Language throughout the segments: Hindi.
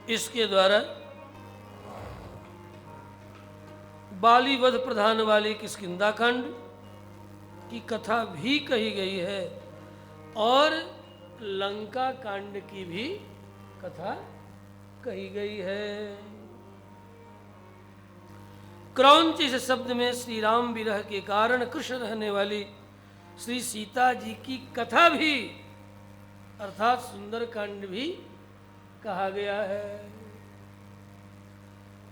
इसके द्वारा बाली वध प्रधान वाली किष्किंधा कांड की कथा भी कही गई है और लंका कांड की भी कथा कही गई है। क्रौंच इस शब्द में श्री राम विरह के कारण कृष्ण रहने वाली श्री सीता जी की कथा भी अर्थात सुंदर कांड भी कहा गया है।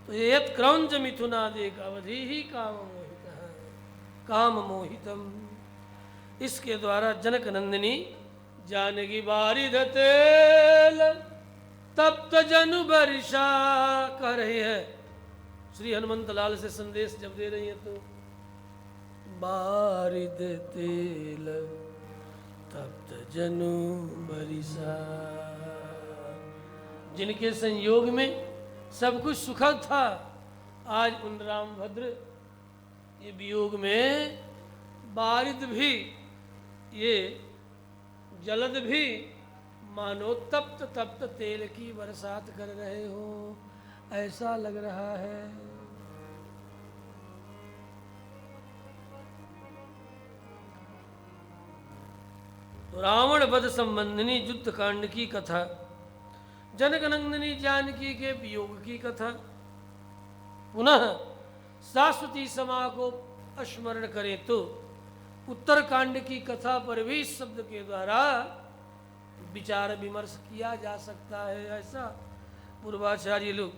तो ये क्रौंच मिथुनादेक अवधि ही काम मोहितम, इसके द्वारा जनक नंदिनी जानकी बारिद तेल तप्त जनु बरिशा कह रही है। श्री हनुमंत लाल से संदेश जब दे रही है तो बारिद तेल तप्त जनु बरिशा, जिनके संयोग में सब कुछ सुखद था, आज उन रामभद्र ये वियोग में बारिद भी, ये जलद भी मानो तप्त तप्त तेल की बरसात कर रहे हो, ऐसा लग रहा है। तो रावण वध संबंधिनी युद्ध कांड की कथा, जनक नंदिनी जानकी के वियोग की कथा, पुनः शाश्वती समा को स्मरण करें तो उत्तर कांड की कथा पर भी इस शब्द के द्वारा विचार विमर्श किया जा सकता है। ऐसा पूर्वाचार्य लोग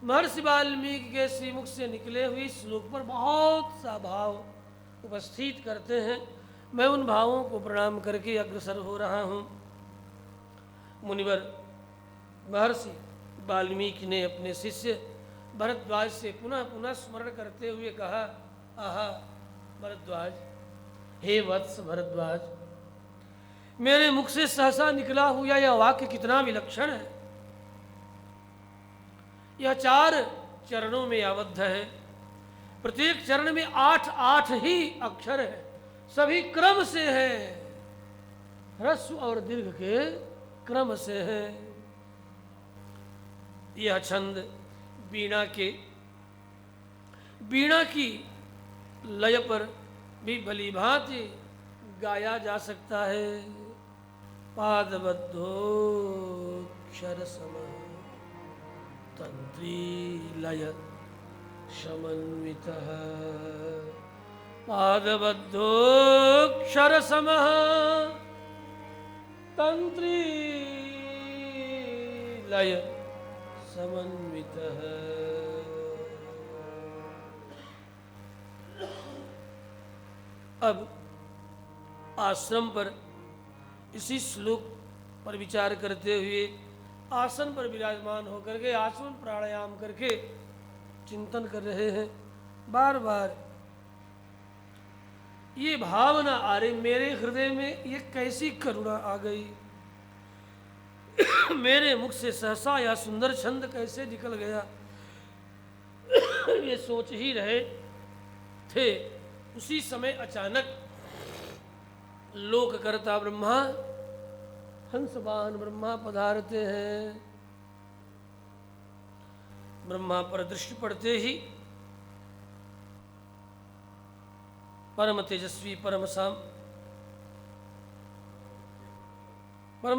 महर्षि वाल्मीकि के श्रीमुख से निकले हुए श्लोक पर बहुत सा भाव उपस्थित करते हैं। मैं उन भावों को प्रणाम करके अग्रसर हो रहा हूँ। मुनिवर महर्षि वाल्मीकि ने अपने शिष्य भरद्वाज से पुनः पुनः स्मरण करते हुए कहा, आहा भरद्वाज, हे वत्स भरद्वाज, मेरे मुख से सहसा निकला हुआ यह वाक्य कितना विलक्षण है। यह 4 चरणों में आबद्ध है, प्रत्येक चरण में 8 ही अक्षर है, सभी क्रम से है, ह्रस्व और दीर्घ के क्रम से है। यह छंद वीणा की लय पर भी भली भांति गाया जा सकता है। पादबद्धोक्षर सम तंत्री लय समन्वितः, पादबद्धोक्षर सम तंत्री लय समन्वितः। अब आश्रम पर इसी श्लोक पर विचार करते हुए आसन पर विराजमान होकर के आसन प्राणायाम करके चिंतन कर रहे हैं। बार बार ये भावना आ रही मेरे हृदय में, ये कैसी करुणा आ गई, मेरे मुख से सहसा या सुंदर छंद कैसे निकल गया। ये सोच ही रहे थे, उसी समय अचानक लोककर्ता ब्रह्मा, हंसवाहन ब्रह्मा पधारते हैं। ब्रह्मा पर दृष्टि पड़ते ही परम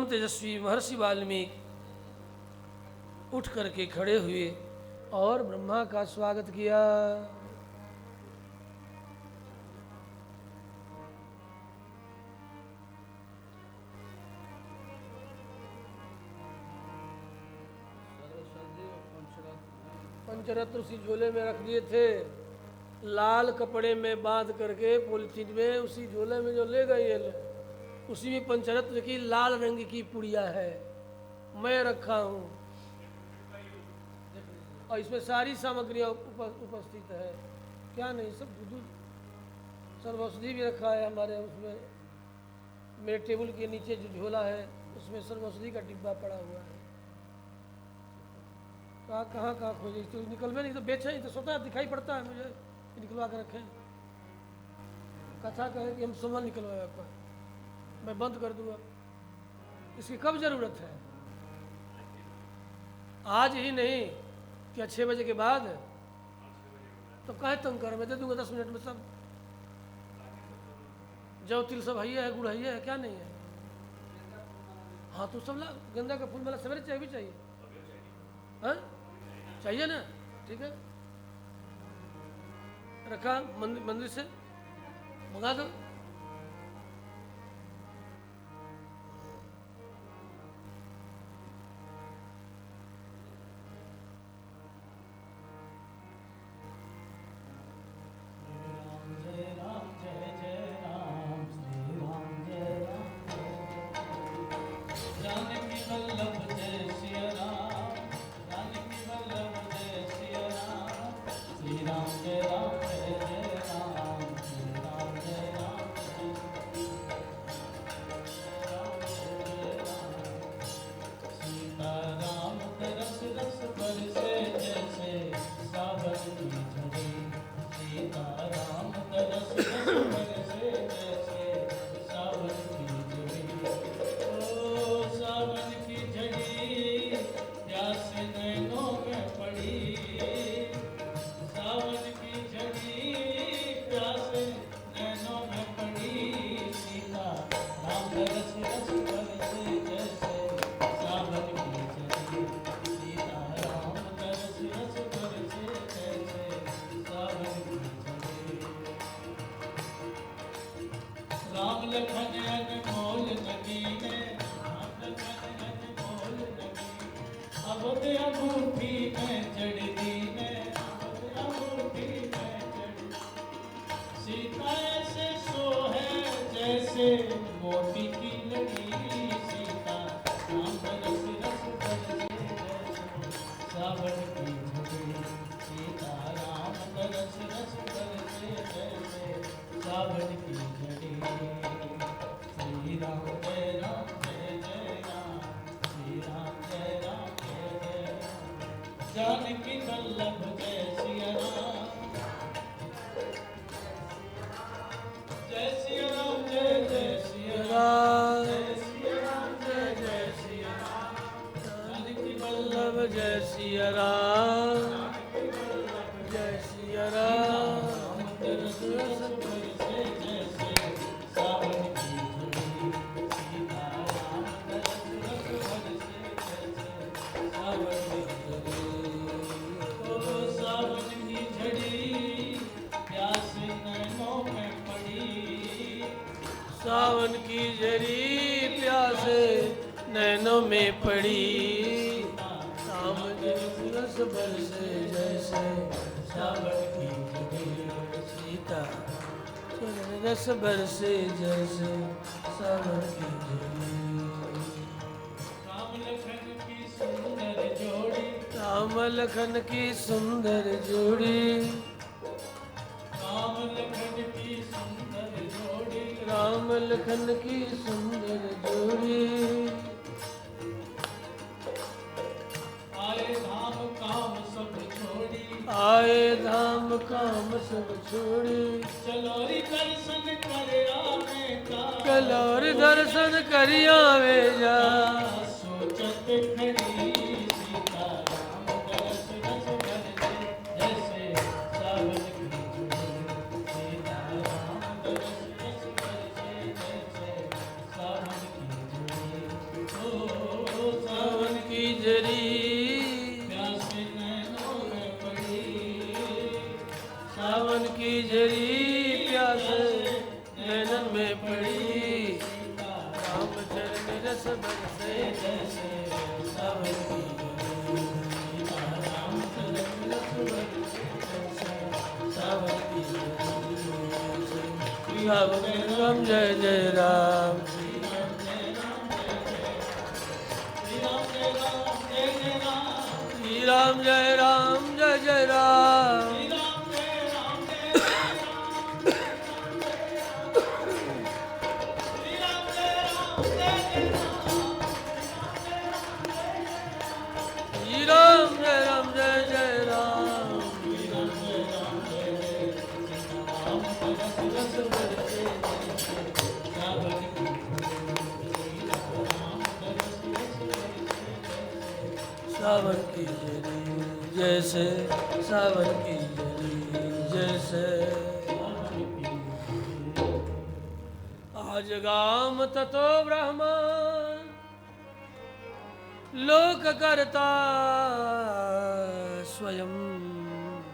तेजस्वी महर्षि वाल्मीकि उठ करके खड़े हुए और ब्रह्मा का स्वागत किया। पंचरत्न उसी झोले में रख दिए थे, लाल कपड़े में बांध करके पॉलिथीन में, उसी झोले में जो ले गए ये लोग, उसी में पंचरत्न की लाल रंग की पुड़िया है, मैं रखा हूँ और इसमें सारी सामग्रियाँ उपस्थित है। क्या नहीं, सब दूध सर्वौषधि भी रखा है हमारे उसमें, मेरे टेबल के नीचे जो झोला है उसमें सर्वौषधि का डिब्बा पड़ा हुआ है। कहाँ खोजे, तो निकल में नहीं तो बेचे ही तो स्वतः दिखाई पड़ता है मुझे, निकलवा कर रखें। कथा कहे कि हम सामान निकलवाए आपका, मैं बंद कर दूंगा, इसकी कब जरूरत है। आज ही नहीं, क्या 6 बजे के बाद? तो काहे तंग कर, मैं दे दूंगा 10 मिनट में सब। जौ तिल सब है, गुड़ है, क्या नहीं है? हाँ तो सब ला, गेंदा का फूल माला सवेरे चाहिए भी चाहिए, हाँ चाहिए ना, ठीक है, रखा मंदिर से मंगा दो। सावन की झरी प्यासे नैनों में पड़ी, शाम रस बरसे जैसे सावन की झरी, सीता रस बरसे जैसे सावन की झरी। राम लखन की सुंदर जोड़ी, राम लखन की सुंदर जोड़ी, आए धाम काम सब छोड़ी, आए धाम काम सब छोड़ी, चलोरी दर्शन कर आवेगा, कलौर दर्शन करी आवे जा, सोचत खड़ी सीता राम दरस रस बरसे जैसे सावन की झड़ी, सीता राम दरस रस बरसे जैसे सावन की झड़ी, ओ सावन की झरी प्यासे नैनों में पड़ी, सावन की झरी प्यासे नैनन में पड़ी, राम चरण रस बरसे जैसे सावन की झरी, राम चरण रस बरसे जैसे सावन की झरी। राम राम जय जय राम, श्री राम जय राम जय जय राम, श्री राम जय राम जय जय राम, सावन की जरी जैसे सावन की जरी जैसे आज गाम ततो ब्रह्मा लोक करता स्वयं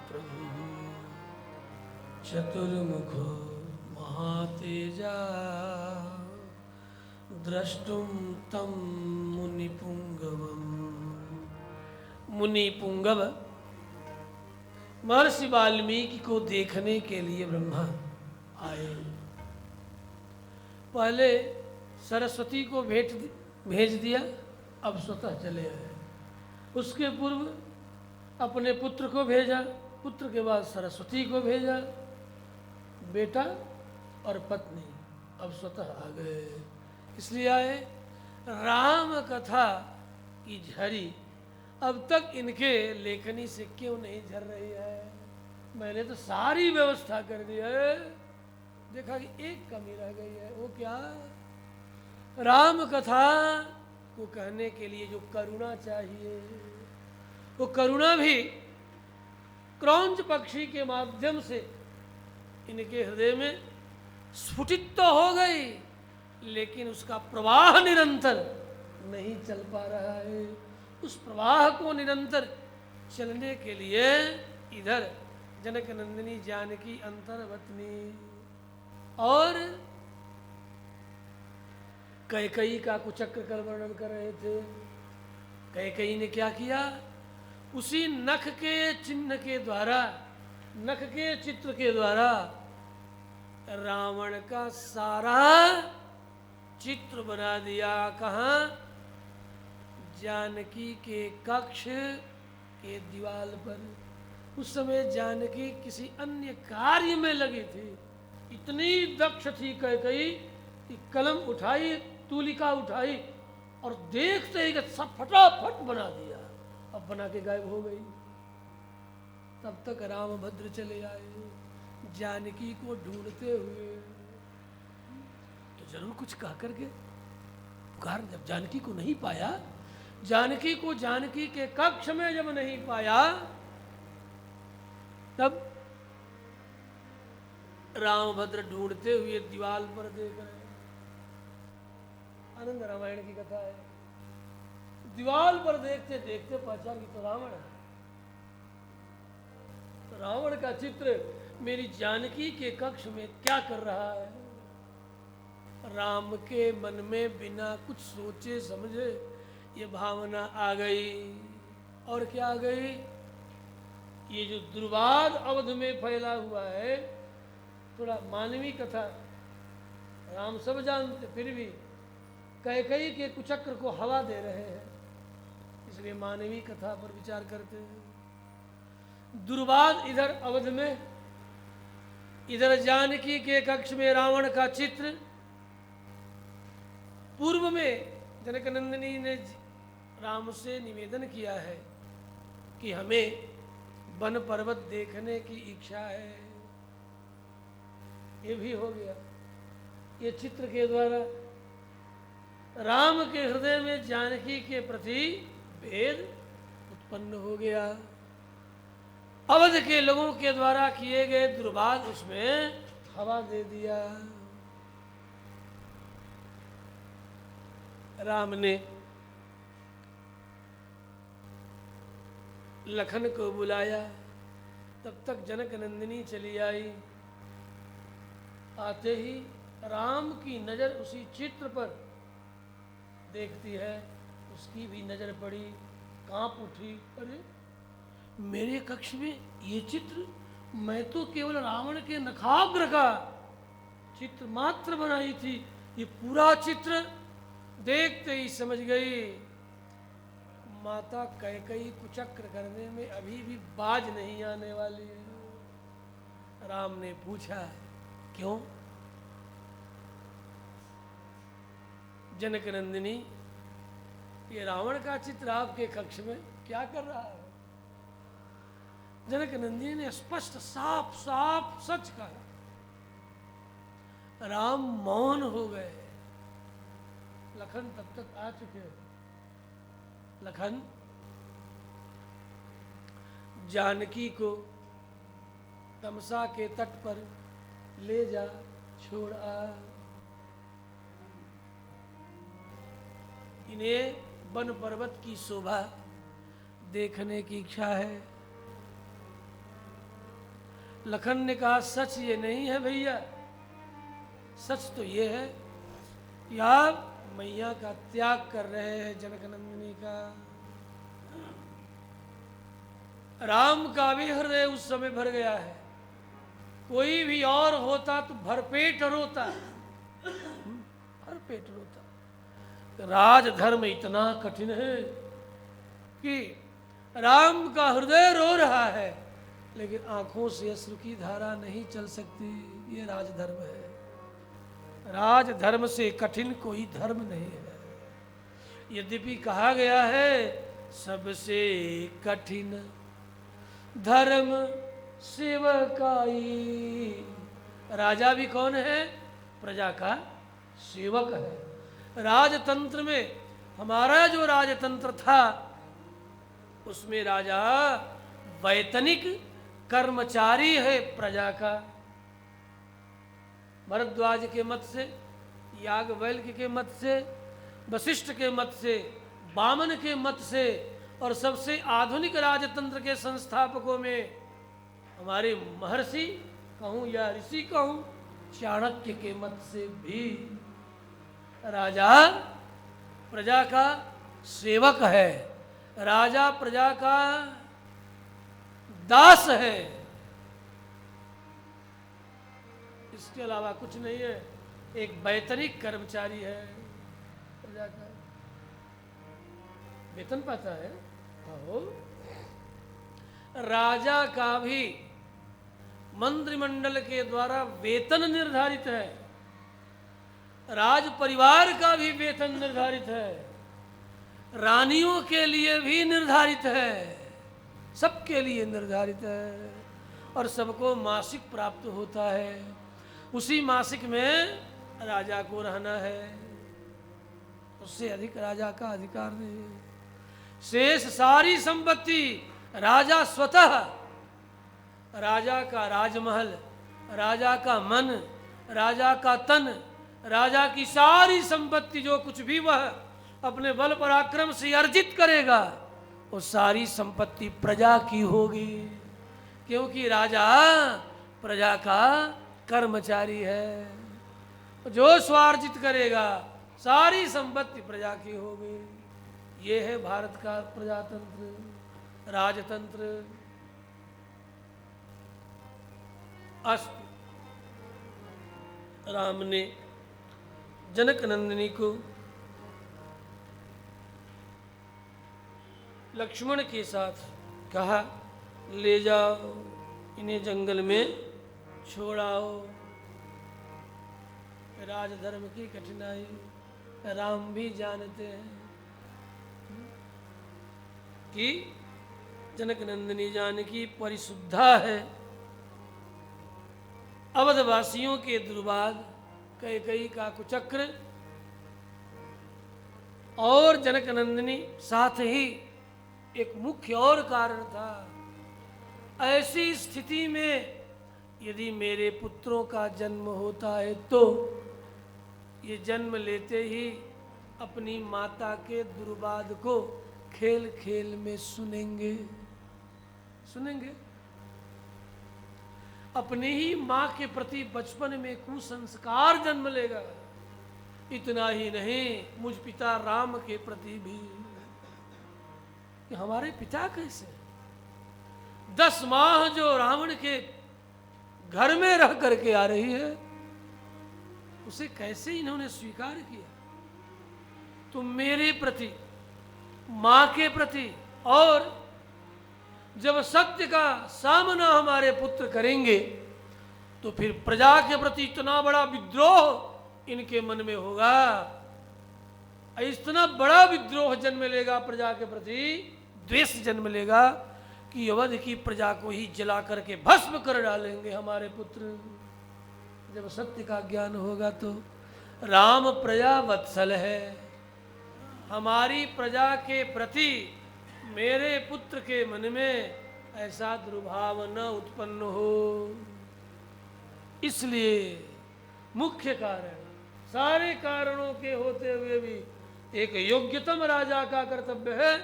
प्रभु चतुर्मुखो महातेजा द्रष्टुम तम मुनिपुंगवम। मुनिपुंगव महर्षि वाल्मीकि को देखने के लिए ब्रह्मा आए। पहले सरस्वती को भेज दिया, अब स्वतः चले आए। उसके पूर्व अपने पुत्र को भेजा, पुत्र के बाद सरस्वती को भेजा, बेटा और पत्नी, अब स्वतः आ गए। इसलिए आए राम कथा की झरी अब तक इनके लेखनी से क्यों नहीं झर रही है? मैंने तो सारी व्यवस्था कर दी है, देखा कि एक कमी रह गई है। वो क्या? राम कथा को कहने के लिए जो करुणा चाहिए, वो करुणा भी क्रौंच पक्षी के माध्यम से इनके हृदय में स्फुटित तो हो गई, लेकिन उसका प्रवाह निरंतर नहीं चल पा रहा है। उस प्रवाह को निरंतर चलने के लिए इधर जनक नंदिनी जानकी अंतर्वतनी और कैकेयी का कुचक्र का वर्णन कर रहे थे। कैकेयी ने क्या किया? उसी नख के चिन्ह के द्वारा, नख के चित्र के द्वारा रावण का सारा चित्र बना दिया। कहाँ? जानकी के कक्ष के दीवार पर। उस समय जानकी किसी अन्य कार्य में लगी थी। इतनी दक्ष थी कैकेयी कि कलम उठाई, तूलिका उठाई और देखते ही सब फटाफट बना दिया। अब बना के गायब हो गई। तब तक रामभद्र चले आए जानकी को ढूंढते हुए। तो जरूर कुछ कह करके पुकार। जब जानकी को नहीं पाया, जानकी को जानकी के कक्ष में जब नहीं पाया, तब रामभद्र ढूंढते हुए दीवाल पर देख रहे। आनंद रामायण की कथा है। दीवाल पर देखते देखते पहचान की तो रावण है। तो रावण का चित्र मेरी जानकी के कक्ष में क्या कर रहा है? राम के मन में बिना कुछ सोचे समझे ये भावना आ गई। और क्या आ गई? ये जो दुर्वाद अवध में फैला हुआ है, थोड़ा मानवीय कथा, राम सब जानते फिर भी कैकेयी के कुचक्र को हवा दे रहे हैं, इसलिए मानवीय कथा पर विचार करते हैं। दुर्वाद इधर अवध में, इधर जानकी के कक्ष में रावण का चित्र। पूर्व में जनकनंदिनी ने राम से निवेदन किया है कि हमें वन पर्वत देखने की इच्छा है। ये भी हो गया। ये चित्र के द्वारा राम के हृदय में जानकी के प्रति भेद उत्पन्न हो गया। अवध के लोगों के द्वारा किए गए दुर्भाग उसमें हवा दे दिया। राम ने लखन को बुलाया। तब तक जनक नंदिनी चली आई। आते ही राम की नजर उसी चित्र पर देखती है। उसकी भी नजर पड़ी, कांप उठी। अरे मेरे कक्ष में ये चित्र, मैं तो केवल रावण के नखाग्र का चित्र मात्र बनाई थी, ये पूरा चित्र देखते ही समझ गई माता कैकेयी कुचक्र करने में अभी भी बाज नहीं आने वाली है। राम ने पूछा, क्यों? जनक नंदिनी, ये रावण का चित्र आपके कक्ष में क्या कर रहा है? जनक नंदिनी ने स्पष्ट साफ साफ सच कहा। राम मौन हो गए। लखन तब तक आ चुके हैं। लखन, जानकी को तमसा के तट पर ले जा छोड़ आ। इन्हें वन पर्वत की शोभा देखने की इच्छा है। लखन ने कहा सच ये नहीं है भैया, सच तो ये है कि आप मैया का त्याग कर रहे हैं, जनकनंदिनी का। राम का भी हृदय उस समय भर गया है। कोई भी और होता तो भरपेट रोता, भरपेट रोता। राजधर्म इतना कठिन है कि राम का हृदय रो रहा है लेकिन आंखों से अश्रु की धारा नहीं चल सकती। ये राजधर्म है। राजधर्म से कठिन कोई धर्म नहीं है। यद्यपि कहा गया है सबसे कठिन धर्म सेवकाई। राजा भी कौन है? प्रजा का सेवक है। राजतंत्र में हमारा जो राजतंत्र था उसमें राजा वैतनिक कर्मचारी है प्रजा का। भरद्वाज के मत से, याज्ञवल्क्य के मत से, वशिष्ठ के मत से, वामन के मत से और सबसे आधुनिक राजतंत्र के संस्थापकों में हमारे महर्षि कहूँ या ऋषि कहूँ, चाणक्य के मत से भी राजा प्रजा का सेवक है, राजा प्रजा का दास है। इसके अलावा कुछ नहीं है। एक वैतनिक कर्मचारी है प्रजा का, वेतन पाता है। आओ, राजा का भी मंत्रिमंडल के द्वारा वेतन निर्धारित है, राज परिवार का भी वेतन निर्धारित है, रानियों के लिए भी निर्धारित है, सबके लिए निर्धारित है और सबको मासिक प्राप्त होता है। उसी मासिक में राजा को रहना है, उससे अधिक राजा का अधिकार नहीं है। शेष सारी संपत्ति राजा स्वतः, राजा का राजमहल, राजा का मन, राजा का तन, राजा की सारी संपत्ति जो कुछ भी वह अपने बल पराक्रम से अर्जित करेगा वो सारी संपत्ति प्रजा की होगी, क्योंकि राजा प्रजा का कर्मचारी है। जो स्वार्जित करेगा सारी संपत्ति प्रजा की होगी। ये है भारत का प्रजातंत्र, राजतंत्र। अस्तु, राम ने जनक नंदिनी को लक्ष्मण के साथ कहा ले जाओ, इन्हें जंगल में छोड़ाओ। राजधर्म की कठिनाई राम भी जानते हैं कि जनक नंदिनी जानकी परिशुद्धा है। अवधवासियों के दुर्भाग, कैकेयी का कुचक्र और जनक नंदिनी, साथ ही एक मुख्य और कारण था। ऐसी स्थिति में यदि मेरे पुत्रों का जन्म होता है तो ये जन्म लेते ही अपनी माता के दुर्वाद को खेल खेल में सुनेंगे, सुनेंगे। अपनी ही माँ के प्रति बचपन में कुसंस्कार जन्म लेगा। इतना ही नहीं, मुझ पिता राम के प्रति भी कि हमारे पिता कैसे 10 माह जो रावण के घर में रह करके आ रही है उसे कैसे इन्होंने स्वीकार किया। तो मेरे प्रति, मां के प्रति, और जब सत्य का सामना हमारे पुत्र करेंगे तो फिर प्रजा के प्रति इतना बड़ा विद्रोह इनके मन में होगा, इतना बड़ा विद्रोह जन्म लेगा, प्रजा के प्रति द्वेष जन्म लेगा कि अवध की प्रजा को ही जला करके भस्म कर डालेंगे हमारे पुत्र। जब सत्य का ज्ञान होगा तो राम प्रजा वत्सल है, हमारी प्रजा के प्रति मेरे पुत्र के मन में ऐसा दुर्भाव न उत्पन्न हो। इसलिए मुख्य कारण, सारे कारणों के होते हुए भी एक योग्यतम राजा का कर्तव्य है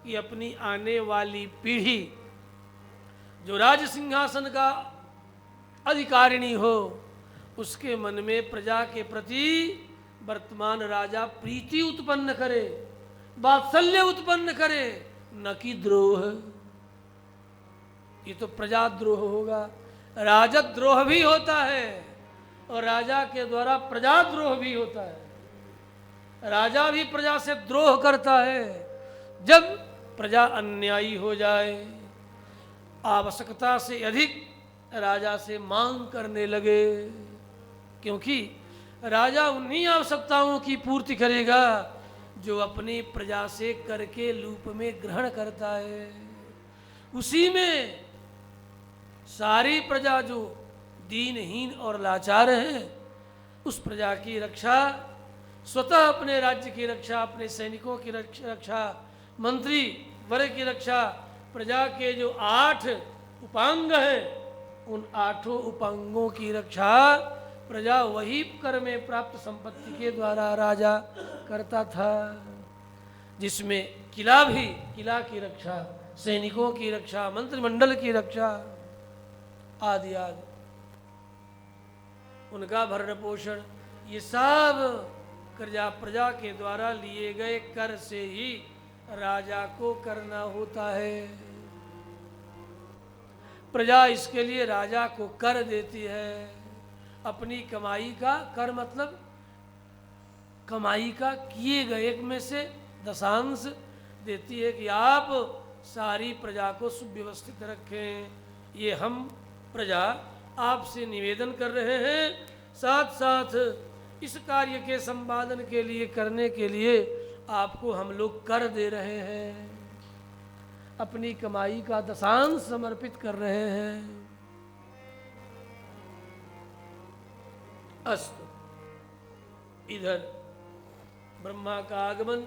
कि अपनी आने वाली पीढ़ी जो राज सिंहासन का अधिकारिणी हो, उसके मन में प्रजा के प्रति वर्तमान राजा प्रीति उत्पन्न करे, वात्सल्य उत्पन्न करे, न कि द्रोह। ये तो प्रजाद्रोह होगा। राजद्रोह भी होता है और राजा के द्वारा प्रजाद्रोह भी होता है। राजा भी प्रजा से द्रोह करता है जब प्रजा अन्यायी हो जाए, आवश्यकता से अधिक राजा से मांग करने लगे, क्योंकि राजा उन्हीं आवश्यकताओं की पूर्ति करेगा जो अपनी प्रजा से कर के रूप में ग्रहण करता है। उसी में सारी प्रजा जो दीनहीन और लाचार है, उस प्रजा की रक्षा, स्वतः अपने राज्य की रक्षा, अपने सैनिकों की रक्षा, मंत्री वर्ग की रक्षा, प्रजा के जो 8 उपांग हैं, उन 8 उपांगों की रक्षा प्रजा वही कर में प्राप्त संपत्ति के द्वारा राजा करता था, जिसमें किला भी, किला की रक्षा, सैनिकों की रक्षा, मंत्रिमंडल की रक्षा आदि आदि, उनका भरण पोषण, ये सब प्रजा के द्वारा लिए गए कर से ही राजा को करना होता है। प्रजा इसके लिए राजा को कर देती है, अपनी कमाई का, कर मतलब कमाई का किए गए में से दशांश देती है कि आप सारी प्रजा को सुव्यवस्थित रखें। ये हम प्रजा आपसे निवेदन कर रहे हैं। साथ साथ इस कार्य के संपादन के लिए, करने के लिए आपको हम लोग कर दे रहे हैं, अपनी कमाई का दशांश समर्पित कर रहे हैं। अस्तु, इधर ब्रह्मा का आगमन,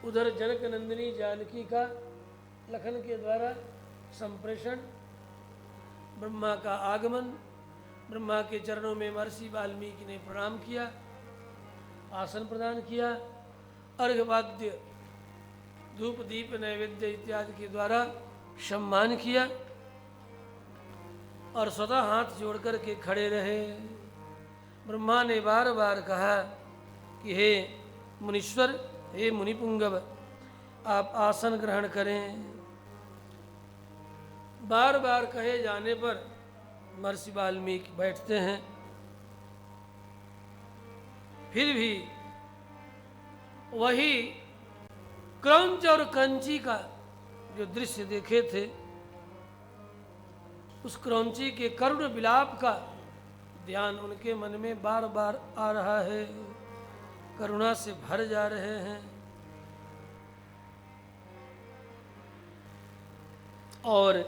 उधर जनक नंदिनी जानकी का लखन के द्वारा संप्रेषण, ब्रह्मा का आगमन, ब्रह्मा के चरणों में महर्षि वाल्मीकि ने प्रणाम किया, आसन प्रदान किया, अर्घ्यवाद्य धूप दीप नैवेद्य इत्यादि के द्वारा सम्मान किया और स्वतः हाथ जोड़ कर के खड़े रहे। ब्रह्मा ने बार बार कहा कि हे मुनीश्वर, हे मुनिपुंगव, आप आसन ग्रहण करें। बार बार कहे जाने पर महर्षि वाल्मीकि बैठते हैं। फिर भी वही क्रौंच और कंची का जो दृश्य देखे थे, उस क्रौंची के करुण विलाप का ध्यान उनके मन में बार बार आ रहा है, करुणा से भर जा रहे हैं। और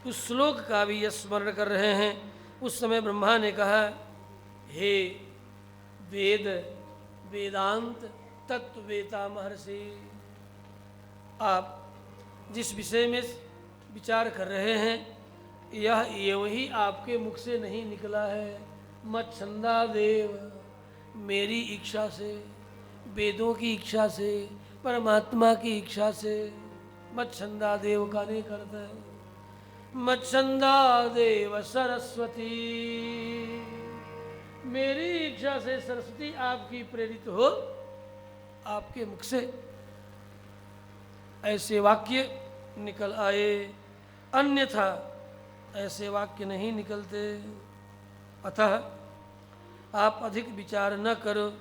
उस श्लोक का भी स्मरण कर रहे हैं। उस समय ब्रह्मा ने कहा, हे वेद वेदांत तत्ववेता महर्षि, आप जिस विषय में विचार कर रहे हैं, यह वही आपके मुख से नहीं निकला है। मच्छंदा देव, मेरी इच्छा से, वेदों की इच्छा से, परमात्मा की इच्छा से, मच्छंदा देव का नहीं करता है। मच्छंदा देव सरस्वती, मेरी इच्छा से सरस्वती आपकी प्रेरित हो, आपके मुख से ऐसे वाक्य निकल आए, अन्यथा ऐसे वाक्य नहीं निकलते। अतः आप अधिक विचार न करो,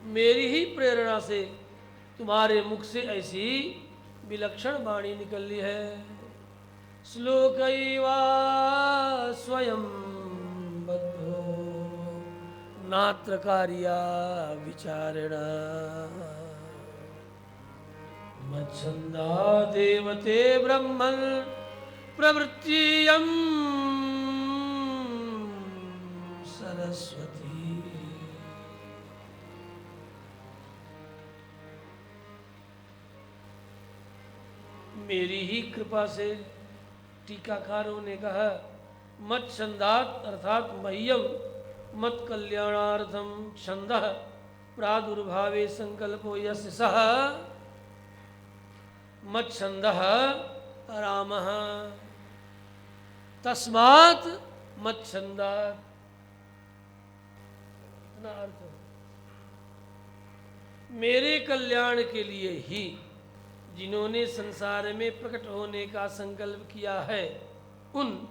मेरी ही प्रेरणा से तुम्हारे मुख से ऐसी विलक्षण वाणी निकली है। श्लोकैवा स्वयं बद्धो नात्र कार्या विचारणा, मच्छंदा देवते ब्रह्मन् प्रवृत्तियं सरस्वती। मेरी ही कृपा से। टीकाकारों ने कहा मत छंदात अर्थात मह्यम मत कल्याणार्थम छंदः प्रादुर्भावे संकल्पो यस्य सः मत छंदः रामः तस्मात् मत छंदात। इतना अर्थ है। मेरे कल्याण के लिए ही जिन्होंने संसार में प्रकट होने का संकल्प किया है, उन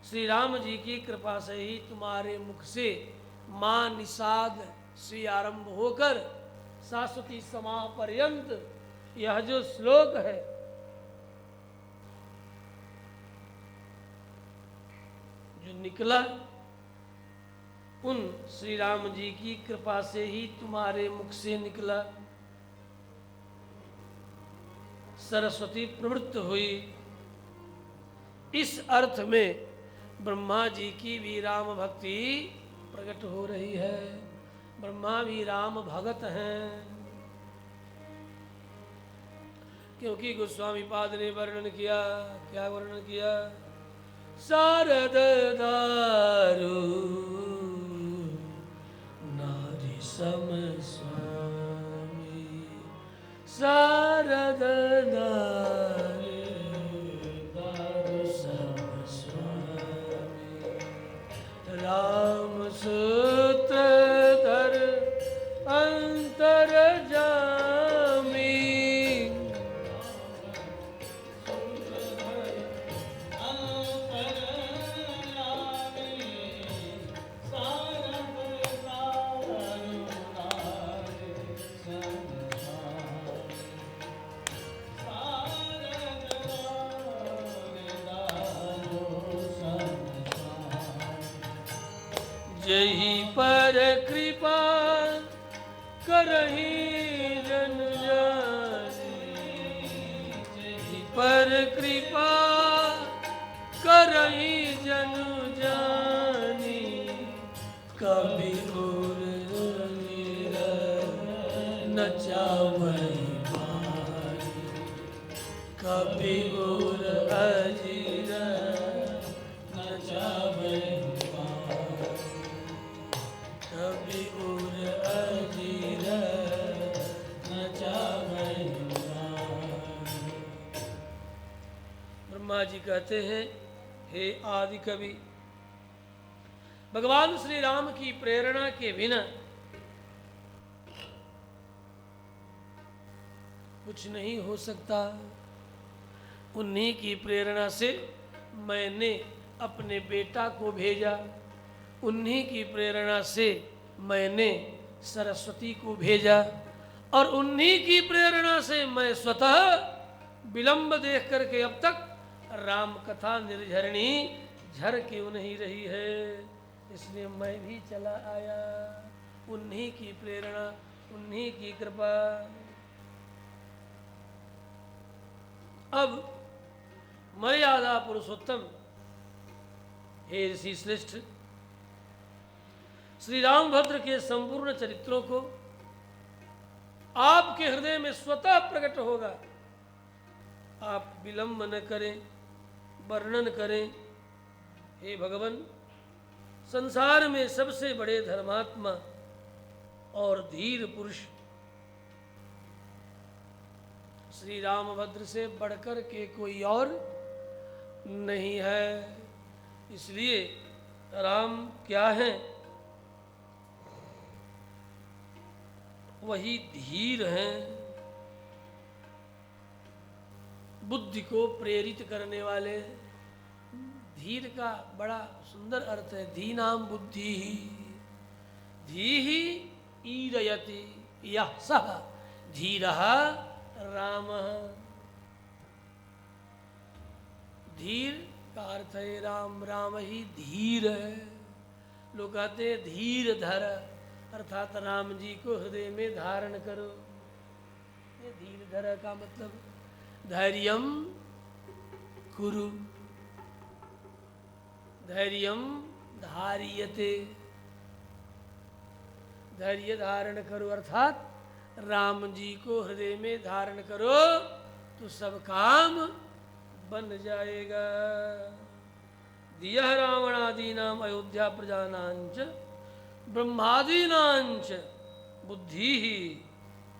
श्री राम जी की कृपा से ही तुम्हारे मुख से माँ निषाद से आरंभ होकर शाश्वती समा पर्यंत यह जो श्लोक है जो निकला, उन श्री राम जी की कृपा से ही तुम्हारे मुख से निकला। सरस्वती प्रवृत्त हुई। इस अर्थ में ब्रह्मा जी की भी राम भक्ति प्रकट हो रही है। ब्रह्मा भी राम भगत हैं, क्योंकि गोस्वामी पाद ने वर्णन किया। क्या वर्णन किया? शारद दारू नारी सम स्वामी, शारद नारी सम स्वामी, राम सूत्रधर अंतर जामी, जही पर कृपा करही जन जानी, जही पर कृपा करही जन जानी, कभी और न चावही पानी, कभी और अजीर न चावही कभी और अजीर न चावही। ब्रह्मा जी कहते हैं, हे आदि कवि, भगवान श्री राम की प्रेरणा के बिना कुछ नहीं हो सकता। उन्हीं की प्रेरणा से मैंने अपने बेटा को भेजा, उन्हीं की प्रेरणा से मैंने सरस्वती को भेजा, और उन्हीं की प्रेरणा से मैं स्वतः विलंब देख करके अब तक राम कथा निर्झरणी झर क्यों नहीं रही है। इसलिए मैं भी चला आया। उन्हीं की प्रेरणा, उन्हीं की कृपा। अब मर्यादा पुरुषोत्तम हे ऋषि श्रेष्ठ, श्री रामभद्र के संपूर्ण चरित्रों को आपके हृदय में स्वतः प्रकट होगा। आप विलंब न करें, वर्णन करें। हे भगवान, संसार में सबसे बड़े धर्मात्मा और धीर पुरुष श्री रामभद्र से बढ़कर के कोई और नहीं है। इसलिए राम क्या है? वही धीर हैं, बुद्धि को प्रेरित करने वाले। धीर का बड़ा सुंदर अर्थ है, धीनाम बुद्धि ही धीहि ईरयति यः सः धीरः रामः। धीर का अर्थ है राम, राम ही धीर है। लोग कहते हैं धीर धर, अर्थात राम जी को हृदय में धारण करो। ये धीर धर का मतलब धैर्यम कुरु, धैर्यम धार्यते, धैर्य धारण करो, अर्थात राम जी को हृदय में धारण करो। तो सब काम बन जाएगा। दिया रावणादीनाम अयोध्या प्रजानांच ब्रह्मादीनांच बुद्धि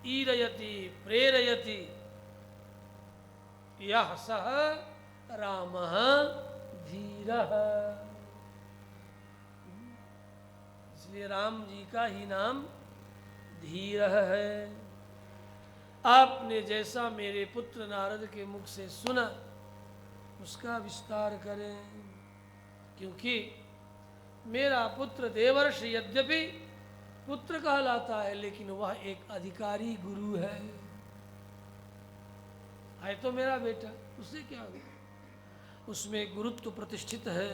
ईरयति प्रेरयति यह सह रामः धीरः। इसलिए राम जी का ही नाम धीरः है। आपने जैसा मेरे पुत्र नारद के मुख से सुना उसका विस्तार करें, क्योंकि मेरा पुत्र देवर्षि यद्यपि पुत्र कहलाता है लेकिन वह एक अधिकारी गुरु है तो मेरा बेटा, उससे क्या हुआ? उसमें गुरुत्व प्रतिष्ठित है।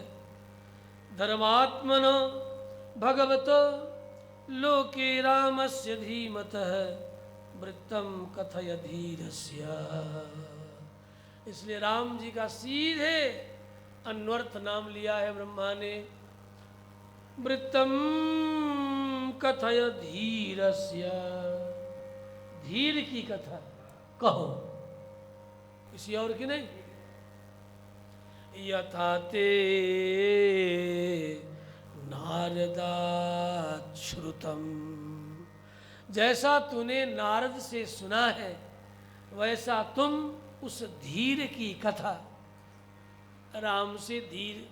धर्मात्मनो भगवतो लोके रामस्य धीमतः वृत्तम कथय धीरस्य। इसलिए राम जी का सीधे अन्वर्थ नाम लिया है ब्रह्मा ने, वृत्तम कथय धीरस्य। धीर की कथा कहो, किसी और की नहीं। यथा ते नारदात् श्रुतम, जैसा तूने नारद से सुना है वैसा तुम उस धीर की कथा, राम से धीर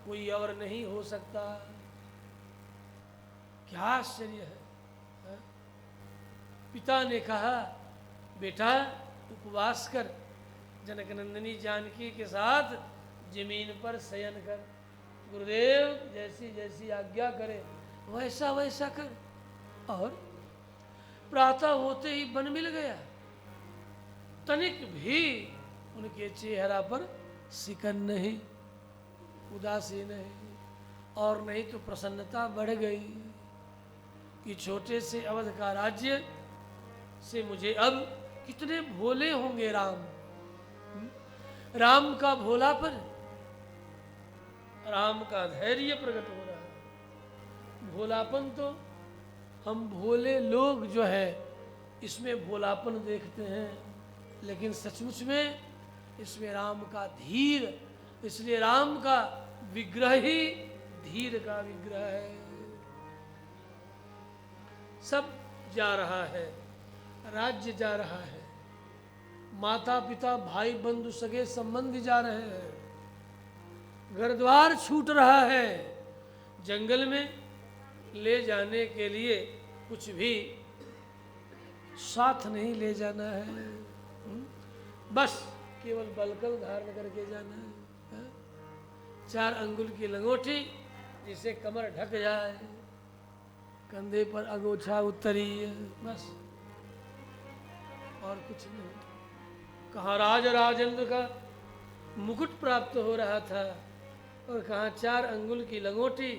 कोई और नहीं हो सकता। क्या आश्चर्य है। पिता ने कहा बेटा उपवास कर, जनक नंदिनी जानकी के साथ जमीन पर शयन कर, गुरुदेव जैसी जैसी आज्ञा करे वैसा वैसा कर। और प्रातः होते ही वन मिल गया, तनिक भी उनके चेहरा पर सिकन नहीं, उदासी नहीं, और नहीं तो प्रसन्नता बढ़ गई कि छोटे से अवध का राज्य से मुझे अब कितने भोले होंगे राम। राम का भोलापन, राम का धैर्य प्रकट हो रहा है। भोलापन तो हम भोले लोग जो है इसमें भोलापन देखते हैं, लेकिन सचमुच में इसमें राम का धीर, इसलिए राम का विग्रह ही धीर का विग्रह है। सब जा रहा है, राज्य जा रहा है, माता पिता भाई बंधु सगे संबंधी जा रहे हैं, घर द्वार छूट रहा है, जंगल में ले जाने के लिए कुछ भी साथ नहीं ले जाना है, बस केवल बलकल धारण करके जाना है। 4 अंगुल की लंगोटी जिसे कमर ढक जाए, कंधे पर अंगोछा उतरी है, बस और कुछ नहीं। कहाँ राज राजेंद्र का मुकुट प्राप्त हो रहा था और कहाँ 4 अंगुल की लंगोटी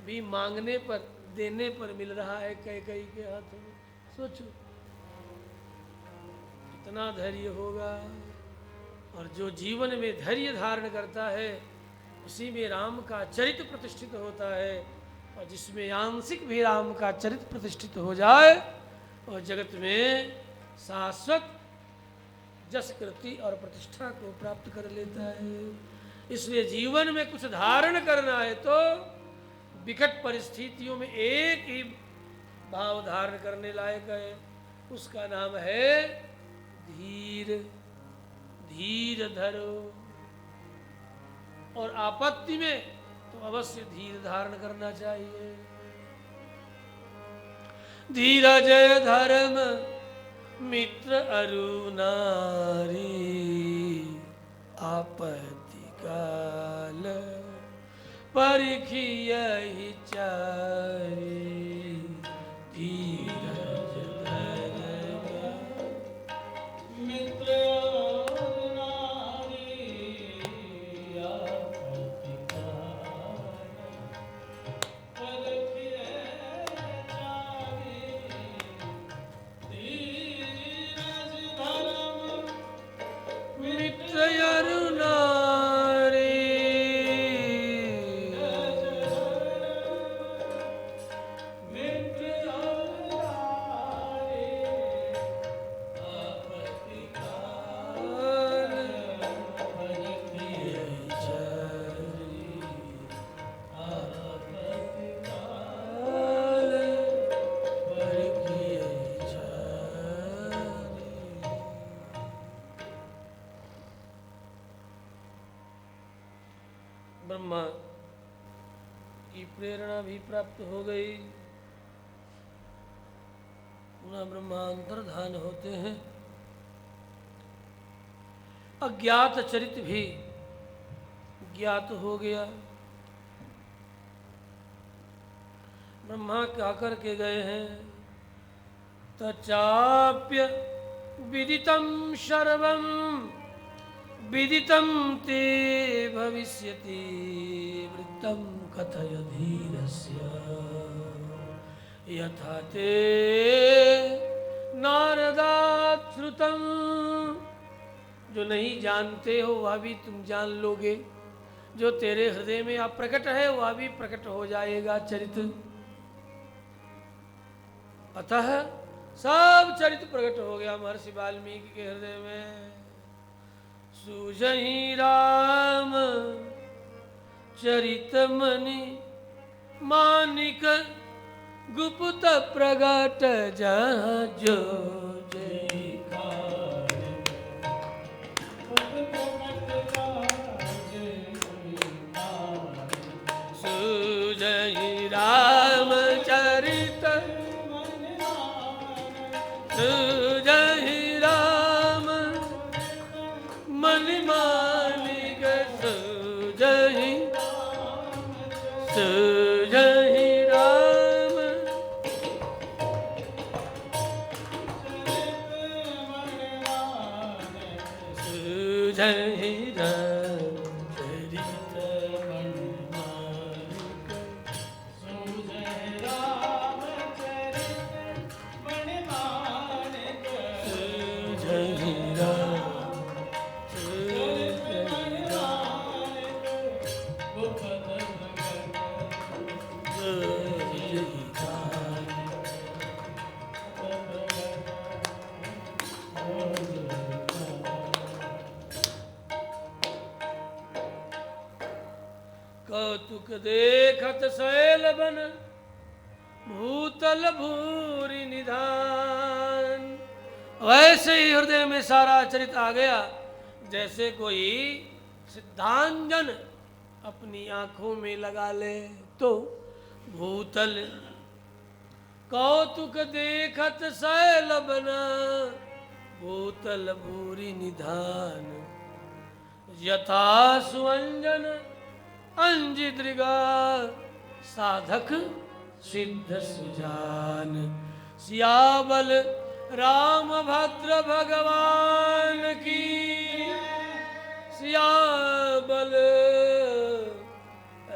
भी मांगने पर देने पर मिल रहा है कैकेयी के हाथों में। सोचो कितना धैर्य होगा। और जो जीवन में धैर्य धारण करता है उसी में राम का चरित्र प्रतिष्ठित होता है, और जिसमें आंशिक भी राम का चरित्र प्रतिष्ठित हो जाए और जगत में शाश्वत जस कृति और प्रतिष्ठा को प्राप्त कर लेता है। इसलिए जीवन में कुछ धारण करना है तो विकट परिस्थितियों में एक ही भाव धारण करने लायक है, उसका नाम है धीर। धीर धरो, और आपत्ति में तो अवश्य धीर धारण करना चाहिए। धीरज धर्म मित्र अरु नारी, आपत्ति काल परिखियहि चारि। धीरज धर्म मित्र और नारी, आपत्ति काल परिखियहि चारि। धीरज धर्म मित्र अरु नारी, ब्रह्मा की प्रेरणा भी प्राप्त हो गई। पुनः ब्रह्मा अंतर्धान होते हैं। अज्ञात चरित भी ज्ञात हो गया। ब्रह्मा क्या करके गए हैं? तचाप्य विदितं सर्वं विदितं ते भविष्यति वृत्तं कथय धीरस्य यथा ते नारदात् श्रुतं। जो नहीं जानते हो वह भी तुम जान लोगे, जो तेरे हृदय में अप्रकट है वह भी प्रकट हो जाएगा चरित्र। अतः सब चरित्र प्रकट हो गया महर्षि वाल्मीकि के हृदय में। सूझहि राम चरित मनि मानिक गुप्त प्रगट जहाँ जो जयकार। सूझहि राम चरित सूझहि राम मन मानिक सूझहि सूझहि राम सूझहि राम चरित मन मानिक सूझहि राम चरित मन मानिक सूझहि राम चरित मन मानिक गुप्त कौतुक देखत शैल बन भूतल भूरि निधान। वैसे ही हृदय में सारा चरित आ गया, जैसे कोई सिद्धांजन अपनी आंखों में लगा ले तो। भूतल कौतुक देखत शैल बना भूतल भूरि निधान। यथा सुअंजन अंजिद्रिगा साधक सिद्ध सुजान। सियाबल राम भद्र भगवान की सियाबल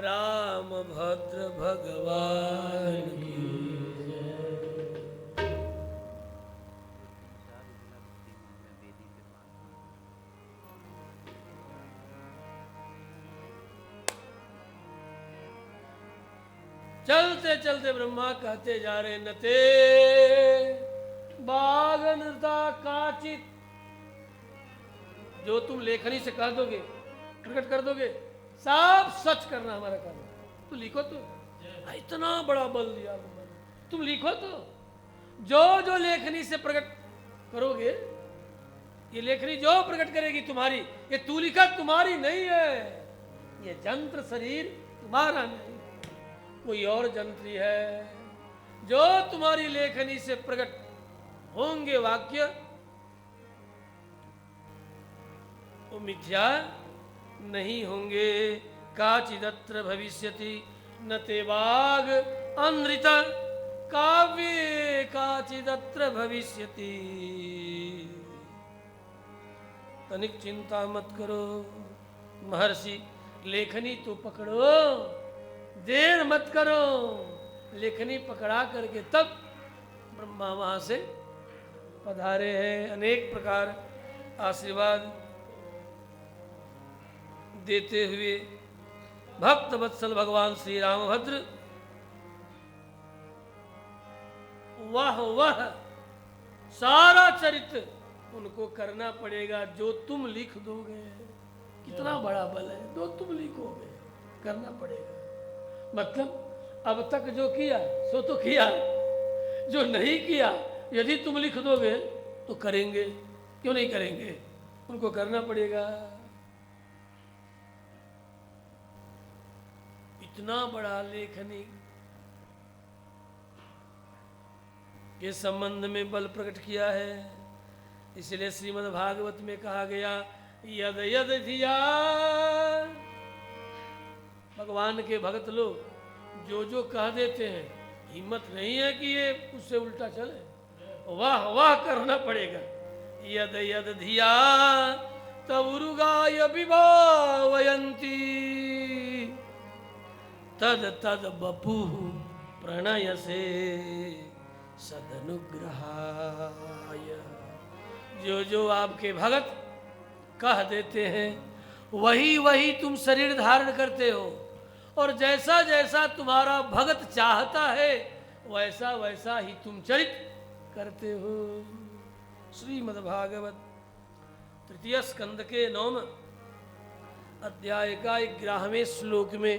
राम भद्र भगवान की। चलते चलते ब्रह्मा कहते जा रहे नते बागनता काचित। जो तुम लेखनी से कह दोगे, प्रकट कर दोगे, सब सच करना हमारा काम है। तो लिखो तो, इतना बड़ा बल दिया तुम लिखो तो। जो जो लेखनी से प्रकट करोगे, ये लेखनी जो प्रकट करेगी तुम्हारी, ये तू लिखा तुम्हारी नहीं है। ये जंत्र शरीर तुम्हारा नहीं, कोई और जंत्री है। जो तुम्हारी लेखनी से प्रकट होंगे वाक्य, वो मिथ्या नहीं होंगे। काचिदत्र भविष्यति न ते वाग अनृत काव्ये काचिदत्र भविष्यति। तनिक चिंता मत करो महर्षि, लेखनी तो पकड़ो, देर मत करो। लेखनी पकड़ा करके तब ब्रह्मा वहां से पधारे हैं। अनेक प्रकार आशीर्वाद देते हुए भक्त वत्सल भगवान श्री रामभद्र वह सारा चरित्र उनको करना पड़ेगा जो तुम लिख दोगे। कितना बड़ा बल है, जो तुम लिखोगे करना पड़ेगा। मतलब अब तक जो किया सो तो किया, जो नहीं किया यदि तुम लिख दोगे तो करेंगे, क्यों नहीं करेंगे, उनको करना पड़ेगा। इतना बड़ा लेखनी के संबंध में बल प्रकट किया है। इसलिए श्रीमद् भागवत में कहा गया यद यद धिया, भगवान के भक्त लोग जो जो कह देते हैं, हिम्मत नहीं है कि ये उससे उल्टा चले, वाह वाह करना पड़ेगा। यद यद धिया तवुरुगाय विभावयन्ति तद तद बपु प्रणय से सदनुग्रहाय। जो जो आपके भगत कह देते हैं वही वही तुम शरीर धारण करते हो, और जैसा जैसा तुम्हारा भगत चाहता है वैसा वैसा ही तुम चरित करते हो। श्रीमद्भागवत तृतीय स्कंद के 9वें अध्याय का 11वें श्लोक में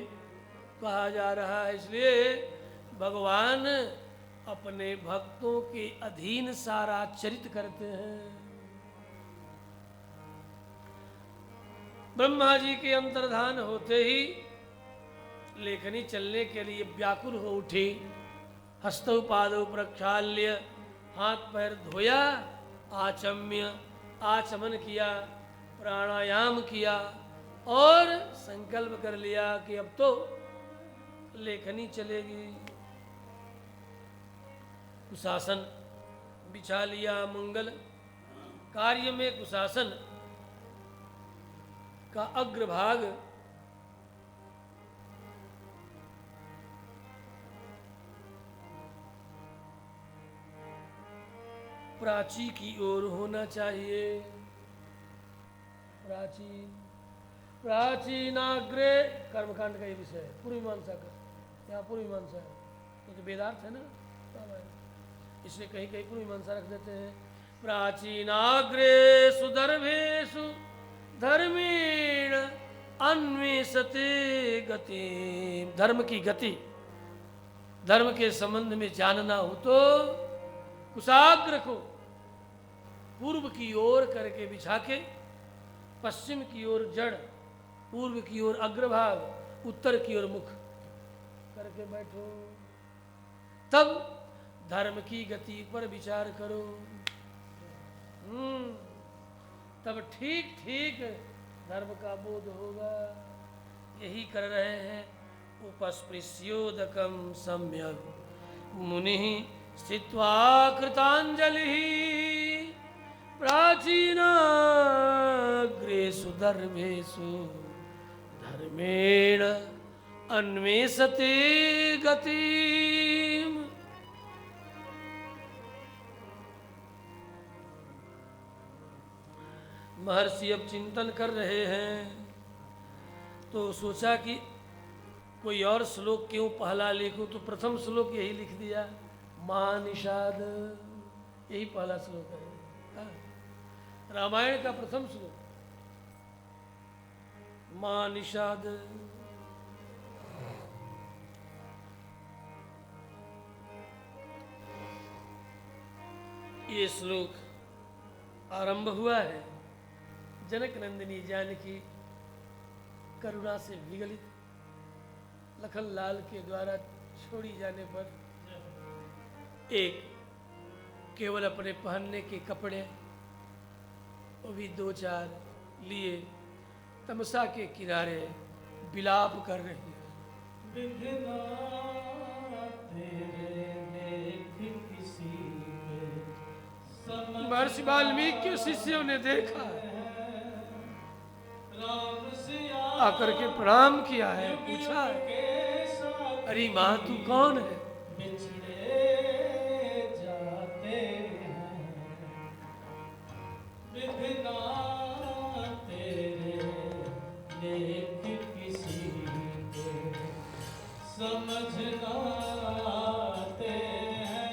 कहा जा रहा है। इसलिए भगवान अपने भक्तों के अधीन सारा चरित करते हैं। ब्रह्मा जी के अंतर्धान होते ही लेखनी चलने के लिए व्याकुल हो उठी। हस्तौ पादौ प्रक्षाल्य, हाथ पैर धोया, आचम्य आचमन किया, प्राणायाम किया और संकल्प कर लिया कि अब तो लेखनी चलेगी। कुशासन बिछा लिया। मंगल कार्य में कुशासन का अग्रभाग प्राची की ओर होना चाहिए। प्राचीन प्राचीनाग्रे कर्मकांड का ये विषय है, पूर्व मीमांसा का। यहाँ पूर्व मीमांसा है तो वेदार्थ है ना, इसलिए कहीं कहीं पूर्व मीमांसा रख देते हैं। प्राचीनाग्रे सुदर्भेषु धर्मेण अन्वेषते गति। धर्म की गति, धर्म के संबंध में जानना हो तो कुशाग्र को पूर्व की ओर करके बिछा के, पश्चिम की ओर जड़, पूर्व की ओर अग्रभाग, उत्तर की ओर मुख करके बैठो। तब धर्म की गति पर विचार करो। तब ठीक ठीक धर्म का बोध होगा। यही कर रहे हैं। उपस्पृश्योदकम सम्यक मुनि स्थित्वा कृतांजलि प्राचीनाग्रेषु दर्भेषु धर्मेण अन्वेषते गतिम। महर्षि अब चिंतन कर रहे हैं तो सोचा कि कोई और श्लोक क्यों पहला लिखूं, तो प्रथम श्लोक यही लिख दिया, महानिषाद। यही पहला श्लोक है। रामायण का प्रथम श्लोक महानिषाद। ये श्लोक आरंभ हुआ है जनक नंदिनी जानकी करुणा से विगलित लखन लाल के द्वारा छोड़ी जाने पर एक केवल अपने पहनने के कपड़े, वो भी 2-4 लिए तमसा के किनारे विलाप कर रही है। विधना तेरे देख किसी के समझ महर्षि वाल्मीकि के शिष्यों ने देखा, राम सिया आकर के प्रणाम किया है, पूछा है, के साथ अरे माँ तू कौन है? बिछड़े जाते हैं। विधना तेरे लेख किसी के समझ ना आते हैं।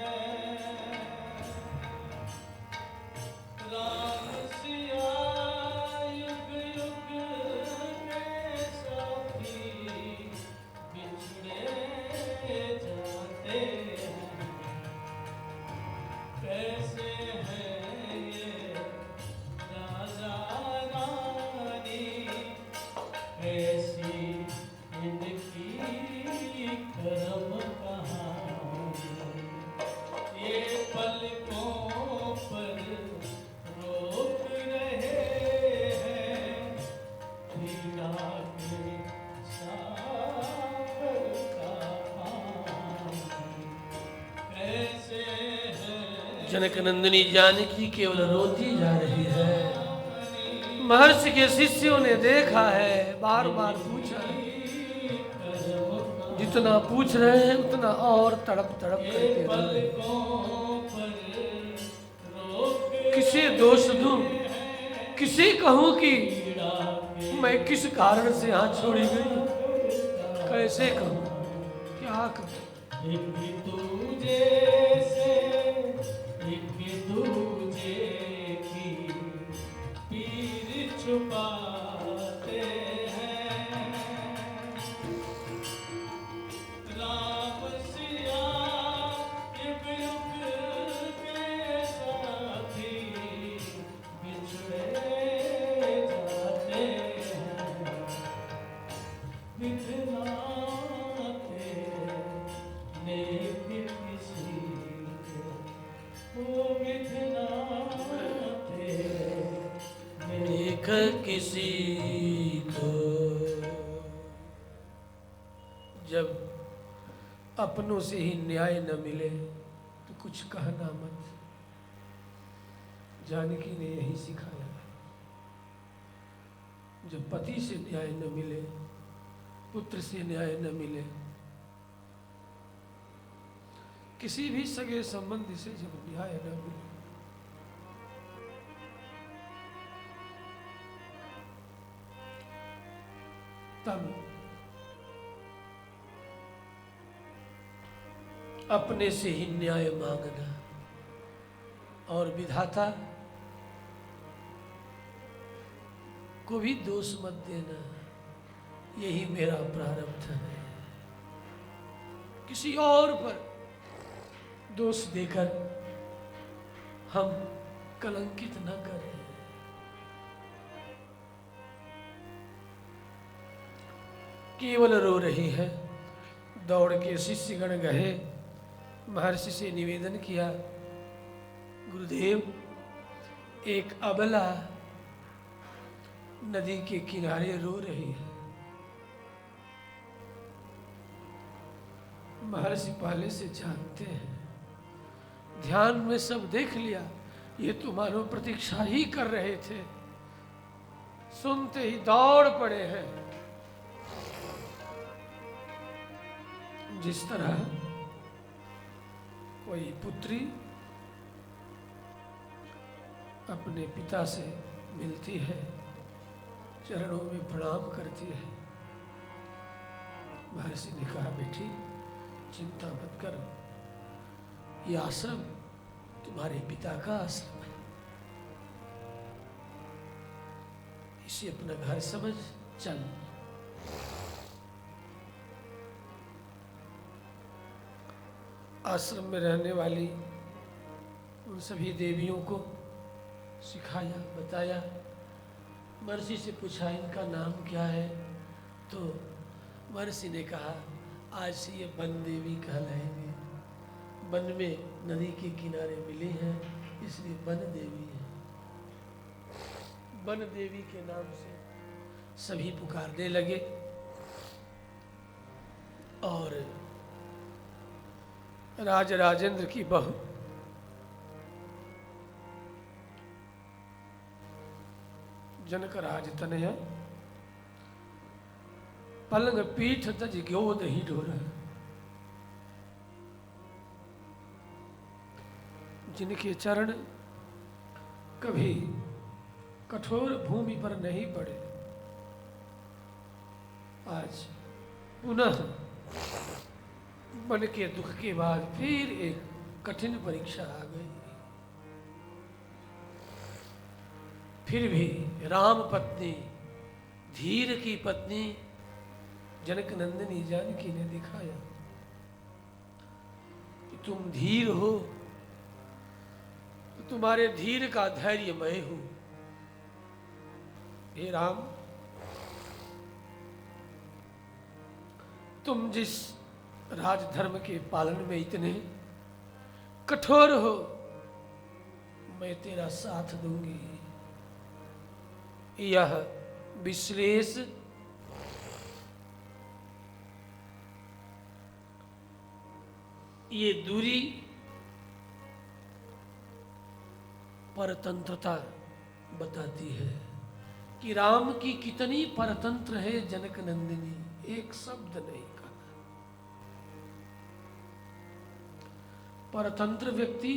राम सिया युग युग के साथी बिछड़े जाते हैं। कैसे हैं ये राजा रानी, कैसी इनकी जनक नंदिनी जानकी केवल रोती जा रही है। महर्षि के शिष्यों ने देखा है, बार बार पूछा है। जितना पूछ रहे हैं उतना और तड़प तड़प करके रो रहे हैं। किसे दोष दूं, किसे कहूं कि मैं किस कारण से यहाँ छोड़ी गई, कैसे कहूं, क्या कहूं। एक दूजे से एक दूजे की पीर छुपाते हैं। राम सिया युग युग के साथी बिछड़े जाते हैं। बिखराते नेक किसी के, वो बिखराते देख किसी को। जब अपनों से ही न्याय न मिले तो कुछ कहना मत। जानकी ने यही सिखाया। जब पति से न्याय न मिले, पुत्र से न्याय न मिले, किसी भी सगे संबंधी से जब न्याय न मिले, तब अपने से ही न्याय मांगना और विधाता को भी दोष मत देना, यही मेरा प्रारब्ध है। किसी और पर दोष देकर हम कलंकित न करें। केवल रो रही है। दौड़ के शिष्यगण गए, महर्षि से निवेदन किया, गुरुदेव, एक अबला नदी के किनारे रो रही है। महर्षि पहले से जानते हैं, ध्यान में सब देख लिया। ये तो मानो प्रतीक्षा ही कर रहे थे, सुनते ही दौड़ पड़े हैं। जिस तरह कोई पुत्री अपने पिता से मिलती है, चरणों में प्रणाम करती है। महर्षि ने कहा, बेटी चिंता मत करो, ये आश्रम तुम्हारे पिता का आश्रम है, इसे अपना घर समझ चल। आश्रम में रहने वाली उन सभी देवियों को सिखाया, बताया। महर्षि से पूछा, इनका नाम क्या है? तो महर्षि ने कहा, आज से ये वन देवी कहलाएंगे। वन में नदी के किनारे मिली हैं, इसलिए वन देवी है। वन देवी के नाम से सभी पुकारने लगे। और राज राजेंद्र की बहू जनक राज तनया पलंग पीठ तज ग्योद ही ढोर, जिनके चरण कभी कठोर भूमि पर नहीं पड़े, आज पुनः मन के दुख के बाद फिर एक कठिन परीक्षा आ गई। फिर भी राम पत्नी, धीर की पत्नी जनक नंदिनी जानकी ने दिखाया कि तुम धीर हो, तो तुम्हारे धीर का धैर्य मैं हूं। हे राम, तुम जिस राजधर्म के पालन में इतने कठोर हो, मैं तेरा साथ दूंगी। यह विश्लेष ये दूरी परतंत्रता बताती है कि राम की कितनी परतंत्र है जनक नंदिनी, एक शब्द नहीं कहा। परतंत्र व्यक्ति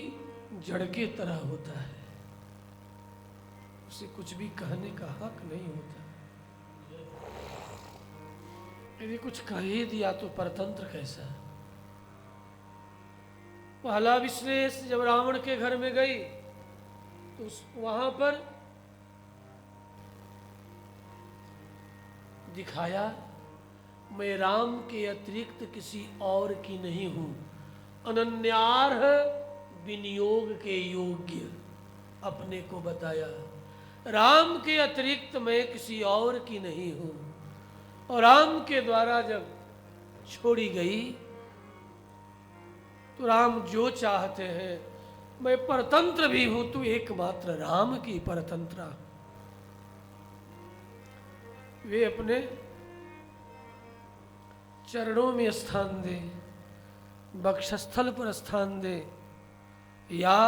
जड़ के तरह होता है, उसे कुछ भी कहने का हक नहीं होता। यदि कुछ कह ही दिया तो परतंत्र कैसा। पहला विश्लेष जब रावण के घर में गई तो वहां पर दिखाया, मैं राम के अतिरिक्त किसी और की नहीं हूं, अनन्यार्ह विनियोग के योग्य अपने को बताया। राम के अतिरिक्त मैं किसी और की नहीं हूं, और राम के द्वारा जब छोड़ी गई तो राम जो चाहते हैं, मैं परतंत्र भी हूं, तू एकमात्र राम की परतंत्रा। वे अपने चरणों में स्थान दे, वक्षस्थल पर स्थान दे, या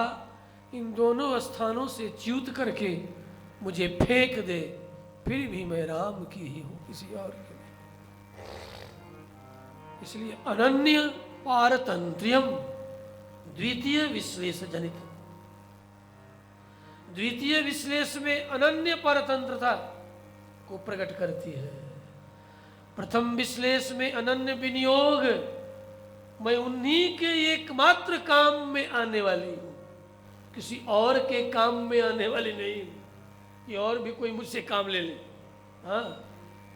इन दोनों स्थानों से च्युत करके मुझे फेंक दे, फिर भी मैं राम की ही हूं, किसी और की नहीं। इसलिए अनन्य पारतंत्र्यम द्वितीय विश्लेष जनित। द्वितीय विश्लेष में अनन्य परतंत्रता को प्रकट करती है। प्रथम विश्लेष में अनन्य विनियोग, मैं उन्हीं के एकमात्र काम में आने वाली हूं, किसी और के काम में आने वाली नहीं हूं। ये और भी कोई मुझसे काम ले ले, हाँ,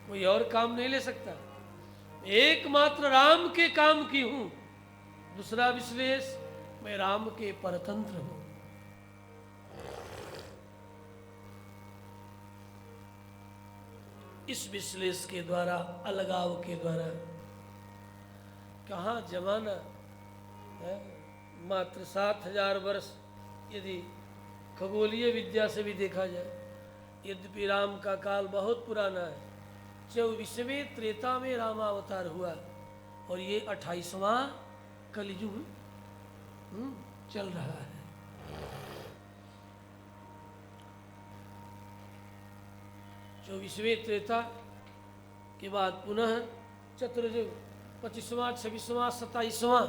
कोई और काम नहीं ले सकता, एकमात्र राम के काम की हूं। दूसरा विश्लेष, मैं राम के परतंत्र हूं। इस विश्लेष के द्वारा, अलगाव के द्वारा, कहाँ जमाना है, मात्र 7000 वर्ष यदि खगोलीय विद्या से भी देखा जाए, यद्यपि राम का काल बहुत पुराना है, 24वें त्रेता में रामावतार हुआ, और ये 28वां कलयुग चल रहा है। चौबीसवें त्रेता के बाद पुनः चतुर्युग, 25वां, 26वां, 27वां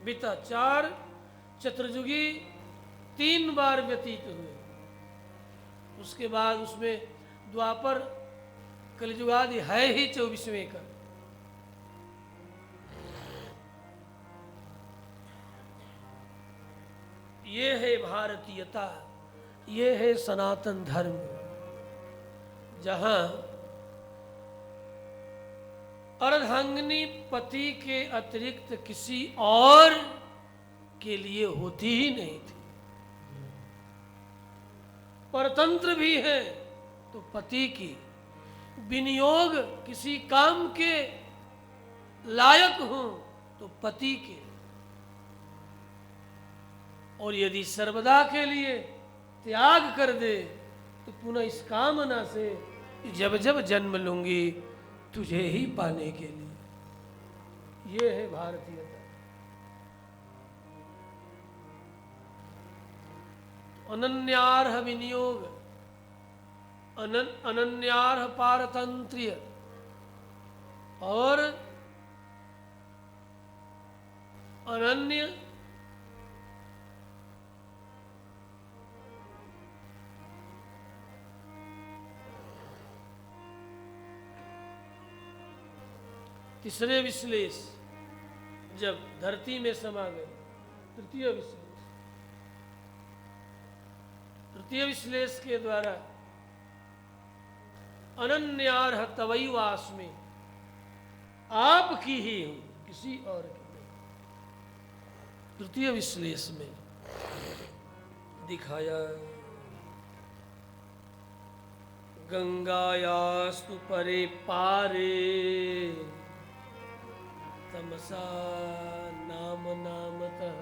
बीता, 4 चतुर्युगी 3 बार व्यतीत हुए। उसके बाद उसमें द्वापर कलयुग आदि है ही 24वें का। ये है भारतीयता, ये है सनातन धर्म, जहां अर्धांगिनी पति के अतिरिक्त किसी और के लिए होती ही नहीं थी। परतंत्र भी है तो पति की, विनियोग किसी काम के लायक हूं तो पति के, और यदि सर्वदा के लिए त्याग कर दे तो पुनः इस कामना से जब जब जन्म लूंगी तुझे ही पाने के लिए। ये है भारतीयता। अनन्यार्ह विनियोग, अनन्यार्ह पारतंत्र्य, और अनन्य तीसरे विश्लेष जब धरती में समा गए, तृतीय विश्लेष, तृतीय विश्लेष के द्वारा अनन्यार्ह तवैवास में आपकी ही हूं, किसी और की नहीं। तृतीय विश्लेष में दिखाया, गंगायास्तु परे पारे तमसा नाम नामतः।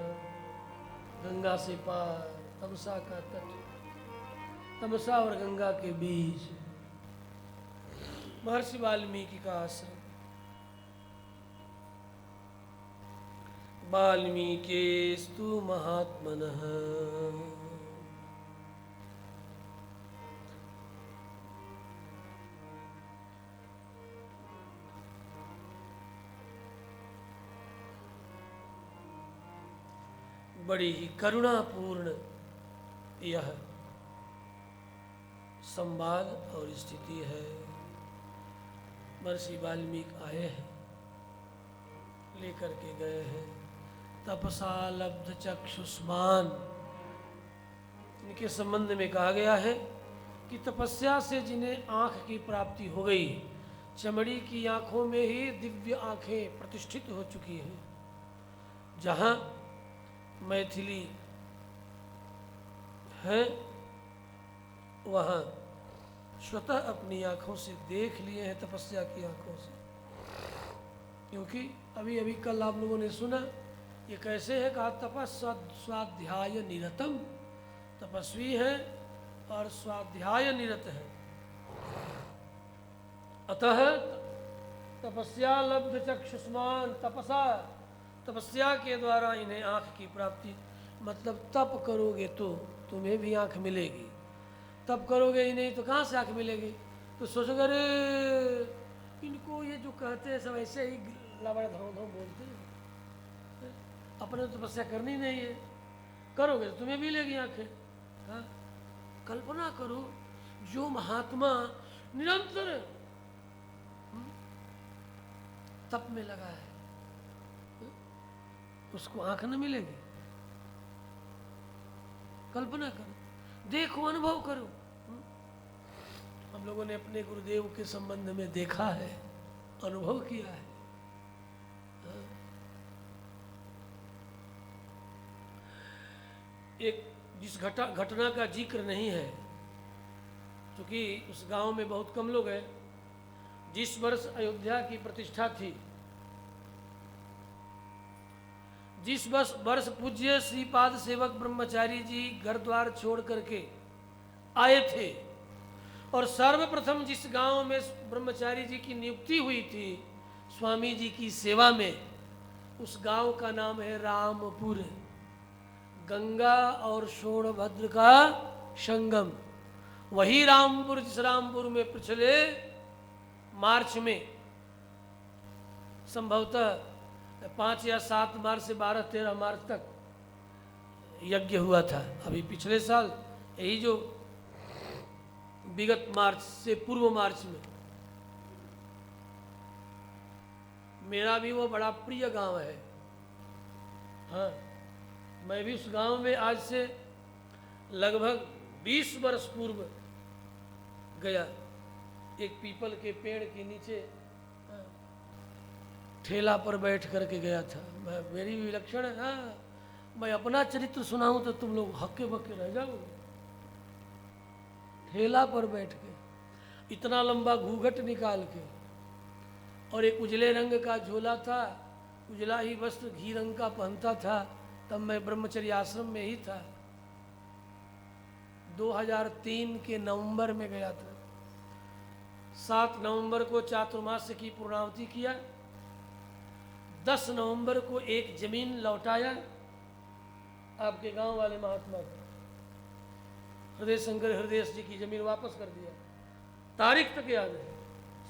गंगा से पार, तमसा का तट, तमसा और गंगा के बीच महर्षि वाल्मीकि का आश्रम। वाल्मीकिस्तु महात्मनः बड़ी ही करुणापूर्ण यह संवाद और स्थिति है। महर्षि वाल्मीकि आए हैं, लेकर के गए हैं तपसा लब्ध चक्षुष्मान। इनके संबंध में कहा गया है कि तपस्या से जिन्हें आँख की प्राप्ति हो गई, चमड़ी की आँखों में ही दिव्य आँखें प्रतिष्ठित हो चुकी हैं। जहाँ मैथिली है वहाँ स्वतः अपनी आँखों से देख लिए हैं, तपस्या की आँखों से। क्योंकि अभी अभी कल आप लोगों ने सुना ये कैसे है, कहा तपस्या स्वाध्याय निरतम, तपस्वी है और स्वाध्याय निरत है। अतः तपस्या लब्ध चक्षुष्मान, तपस्या के द्वारा इन्हें आँख की प्राप्ति, मतलब तप करोगे तो तुम्हें भी आँख मिलेगी, तप करोगे ही नहीं तो कहाँ से आँख मिलेगी। तो सोचोगे अरे इनको ये जो कहते हैं सब ऐसे ही लबड़ धो बोलते हैं, अपने तो तपस्या करनी नहीं है, करोगे तो तुम्हें मिलेगी आँखें। हाँ, कल्पना करो जो महात्मा निरंतर तप में लगा है, उसको आँख न मिलेगी। कल्पना करो, देखो, अनुभव करो। हम लोगों ने अपने गुरुदेव के संबंध में देखा है, अनुभव किया है। एक जिस घटना का जिक्र नहीं है, क्योंकि उस गांव में बहुत कम लोग हैं, जिस वर्ष अयोध्या की प्रतिष्ठा थी, जिस वर्ष पूज्य श्रीपाद सेवक ब्रह्मचारी जी घर द्वार छोड़ करके आए थे, और सर्वप्रथम जिस गांव में ब्रह्मचारी जी की नियुक्ति हुई थी स्वामी जी की सेवा में, उस गांव का नाम है रामपुर। गंगा और सोनभद्र का संगम, वही रामपुर, जिस रामपुर में पिछले मार्च में संभवतः 5 या 7 मार्च से 12-13 मार्च तक यज्ञ हुआ था। अभी पिछले साल यही जो विगत मार्च से पूर्व मार्च में, मेरा भी वो बड़ा प्रिय गांव है। हाँ, मैं भी उस गांव में आज से लगभग 20 वर्ष पूर्व गया। एक पीपल के पेड़ के नीचे ठेला पर बैठ करके गया था। मेरी विलक्षण है। हाँ, मैं अपना चरित्र सुनाऊं तो तुम लोग हक्के बक्के रह जाओगे। ठेला पर बैठ के इतना लंबा घूंघट निकाल के, और एक उजले रंग का झोला था, उजला ही वस्त्र घी रंग का पहनता था। तब मैं ब्रह्मचर्य आश्रम में ही था। 2003 के नवंबर में गया था। 7 नवंबर को चातुर्मास्य की पूर्णाहुति किया। 10 नवंबर को एक जमीन लौटाया आपके गांव वाले महात्मा को, हृदय शंकर हृदय जी की जमीन वापस कर दिया। तारीख तक याद है।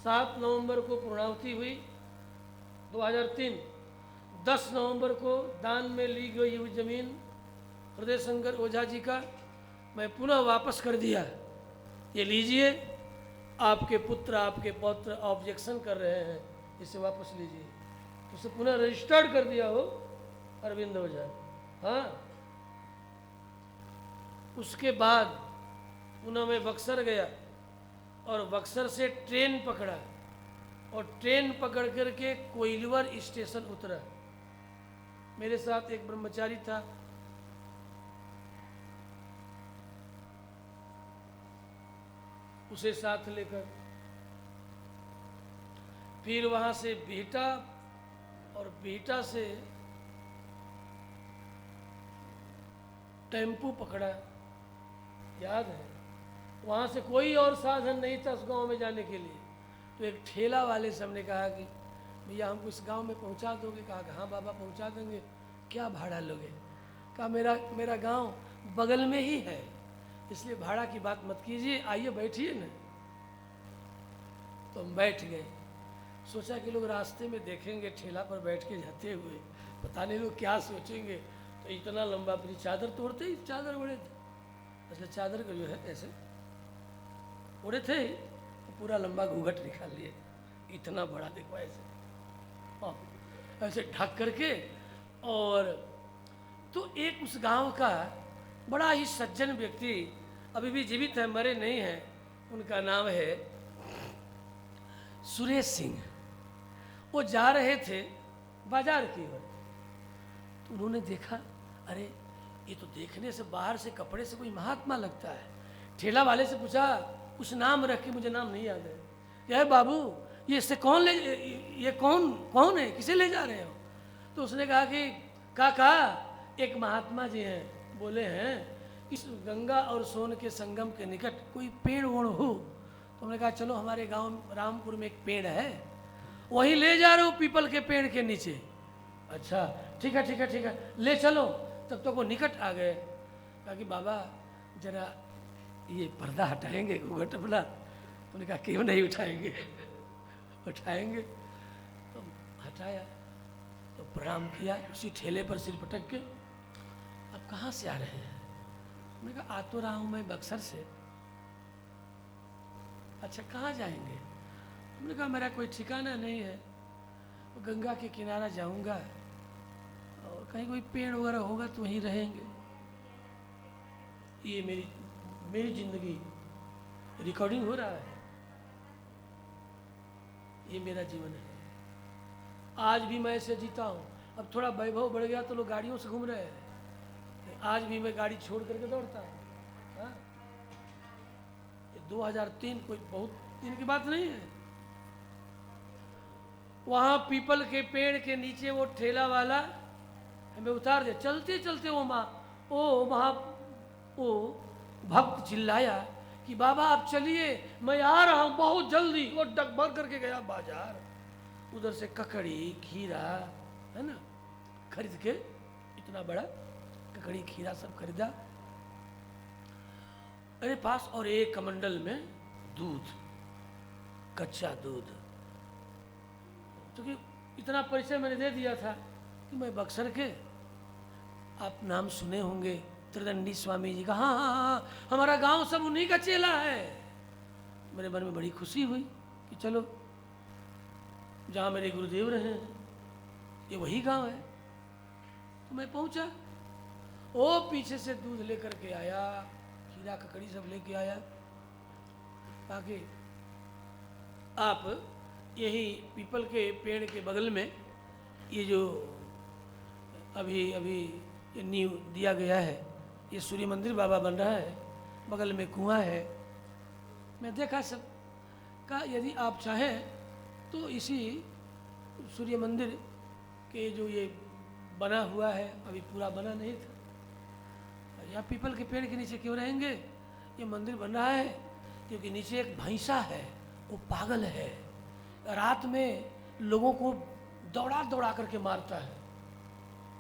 7 नवंबर को पूर्णाहुति हुई 2003। 10 नवंबर को दान में ली गई हुई जमीन हृदय शंकर ओझा जी का मैं पुनः वापस कर दिया। ये लीजिए, आपके पुत्र आपके पौत्र ऑब्जेक्शन कर रहे हैं, इसे वापस लीजिए। तो उसे पुनः रजिस्टर्ड कर दिया हो अरविंद ओझा। हाँ, उसके बाद पुनः मैं बक्सर गया और बक्सर से ट्रेन पकड़ा, और ट्रेन पकड़ करके कोइलवर स्टेशन उतरा। मेरे साथ एक ब्रह्मचारी था, उसे साथ लेकर फिर वहां से बिहटा, और बिहटा से टेम्पू पकड़ा, याद है। वहां से कोई और साधन नहीं था उस गांव में जाने के लिए। तो एक ठेला वाले से हमने कहा कि भैया हमको इस गांव में पहुंचा दोगे? कहा कि हाँ बाबा पहुंचा देंगे। क्या भाड़ा लोगे? कहा मेरा गांव बगल में ही है, इसलिए भाड़ा की बात मत कीजिए, आइए बैठिए ना। तो हम बैठ गए। सोचा कि लोग रास्ते में देखेंगे ठेला पर बैठ के जाते हुए, पता नहीं लोग क्या सोचेंगे। तो इतना लंबा पूरी चादर तोड़ते ही चादर उड़े थे, इसलिए चादर को जो है ऐसे उड़े थे तो पूरा लंबा घूंघट निकाल लिए, इतना बड़ा देखो ऐसे, हाँ, ऐसे ढक करके। और तो एक उस गांव का बड़ा ही सज्जन व्यक्ति अभी भी जीवित है, मरे नहीं हैं, उनका नाम है सुरेश सिंह। वो जा रहे थे बाजार की ओर, तो उन्होंने देखा, अरे ये तो देखने से बाहर से कपड़े से कोई महात्मा लगता है। ठेला वाले से पूछा, उस नाम रख के, मुझे नाम नहीं याद है, यह बाबू ये इससे कौन ले, ये कौन कौन है, किसे ले जा रहे हो? तो उसने कहा कि काका एक महात्मा जी हैं, बोले हैं इस गंगा और सोन के संगम के निकट कोई पेड़ ओड़ हो। तो हमने कहा चलो हमारे गांव रामपुर में एक पेड़ है, वहीं ले जा रहे हो, पीपल के पेड़ के नीचे। अच्छा ठीक है ठीक है ठीक है, ले चलो। तब तक वो निकट आ गए, कहा कि बाबा जरा ये पर्दा हटाएंगे घूंघट अपना? तो उन्होंने कहा क्यों नहीं उठाएंगे, उठाएंगे। तो हटाया, तो प्रणाम किया, उसी ठेले पर सिर पटक के, अब कहाँ से आ रहे हैं? उन्होंने कहा आ तो रहा हूँ मैं बक्सर से। अच्छा कहाँ जाएंगे? उन्होंने कहा मेरा कोई ठिकाना नहीं है, वो गंगा के किनारा जाऊंगा और कहीं कोई पेड़ वगैरह होगा तो वहीं रहेंगे। ये मेरी जिंदगी रिकॉर्डिंग हो रहा है, ये मेरा जीवन है, आज भी मैं ऐसे जीता हूँ। अब थोड़ा वैभव बढ़ गया तो लोग गाड़ियों से घूम रहे हैं, आज भी मैं गाड़ी छोड़ करके दौड़ता हूँ। हाँ? ये 2003 कोई बहुत दिन की बात नहीं है। वहां पीपल के पेड़ के नीचे वो ठेला वाला हमें उतार दिया, चलते चलते वो भक्त चिल्लाया कि बाबा आप चलिए, मैं आ रहा हूं बहुत जल्दी। वो डग भर करके गया बाजार, उधर से ककड़ी खीरा है ना खरीद के, इतना बड़ा ककड़ी खीरा सब खरीदा मेरे पास, और एक कमंडल में दूध, कच्चा दूध। क्योंकि इतना परिचय मैंने दे दिया था कि मैं बक्सर के, आप नाम सुने होंगे त्रिदंडी स्वामी जी का, हाँ हाँ हाँ हमारा गांव सब उन्हीं का चेला है। मेरे मन में बड़ी खुशी हुई कि चलो जहाँ मेरे गुरुदेव रहे ये वही गांव है। तो मैं पहुंचा, वो पीछे से दूध लेकर के आया, खीरा ककड़ी सब लेके आया, ताकि आप यही पीपल के पेड़ के बगल में ये जो अभी अभी ये नींव दिया गया है, ये सूर्य मंदिर बाबा बन रहा है, बगल में कुआं है। मैं देखा सब का, यदि आप चाहें तो इसी सूर्य मंदिर के जो ये बना हुआ है, अभी पूरा बना नहीं था, या पीपल के पेड़ के नीचे क्यों रहेंगे, ये मंदिर बन रहा है क्योंकि नीचे एक भैंसा है, वो पागल है, रात में लोगों को दौड़ा दौड़ा करके मारता है,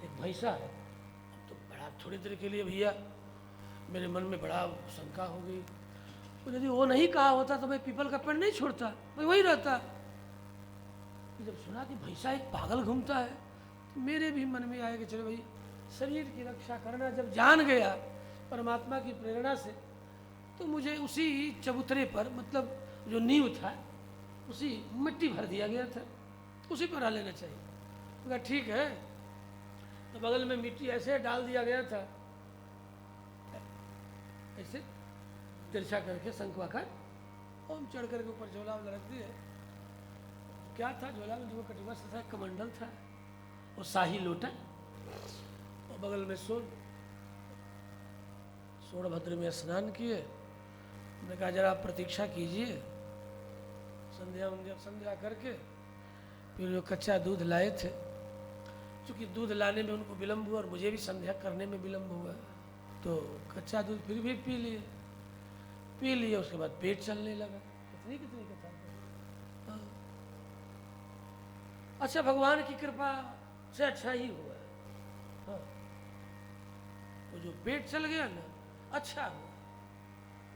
एक भैंसा है। अब तो बड़ा थोड़ी देर के लिए भैया मेरे मन में बड़ा शंका हो गई, तो यदि वो नहीं कहा होता तो मैं पीपल का पेड़ नहीं छोड़ता, मैं वही रहता। जब सुना कि भैंसा एक पागल घूमता है तो मेरे भी मन में आया कि चलो भाई शरीर की रक्षा करना, जब जान गया परमात्मा की प्रेरणा से, तो मुझे उसी चबूतरे पर, मतलब जो नींव था उसी मिट्टी भर दिया गया था, उसी पर आ लेना चाहिए। तो कहा ठीक है, तो बगल में मिट्टी ऐसे डाल दिया गया था, ऐसे तिरछा करके शंखवाकार, ओम चढ़ करके ऊपर झोला वाला रख दिए। क्या था झोला में? जो कटिबस था, कमंडल था, वो शाही लोटा, और बगल में सोनभद्र में स्नान किए। मैंने कहा जरा आप प्रतीक्षा कीजिए, संध्या करके फिर जो कच्चा दूध लाए थे, क्योंकि दूध लाने में उनको विलम्ब हुआ और मुझे भी संध्या करने में विलम्ब हुआ, तो कच्चा दूध फिर भी पी लिए। उसके बाद पेट चलने लगा। कितनी कथा। हाँ। अच्छा, भगवान की कृपा से अच्छा ही हुआ। हाँ। वो जो पेट चल गया ना, अच्छा हुआ,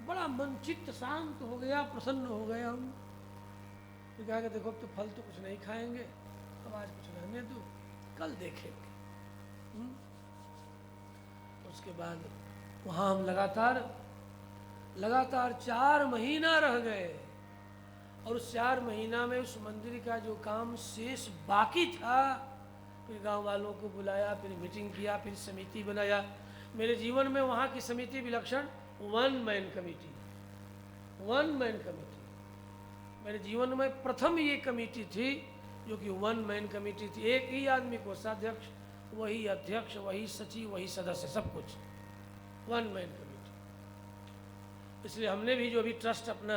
बड़ा मन चित्त शांत हो गया, प्रसन्न हो गया हम। तो कहा कि देखो अब तो फल तो कुछ नहीं खाएंगे, अब आज कुछ रहने दो, कल देखेंगे। उसके बाद वहाँ हम लगातार 4 महीना रह गए और उस 4 महीना में उस मंदिर का जो काम शेष बाकी था, फिर गांव वालों को बुलाया, फिर मीटिंग किया, फिर समिति बनाया। मेरे जीवन में वहाँ की समिति विलक्षण 1 मैन कमेटी, 1 मैन कमेटी मेरे जीवन में प्रथम ये कमेटी थी जो कि 1 मैन कमेटी थी। एक ही आदमी कोषाध्यक्ष, वही अध्यक्ष, वही सचिव, वही सदस्य, सब कुछ 1 मैन कमेटी। इसलिए हमने भी जो अभी ट्रस्ट अपना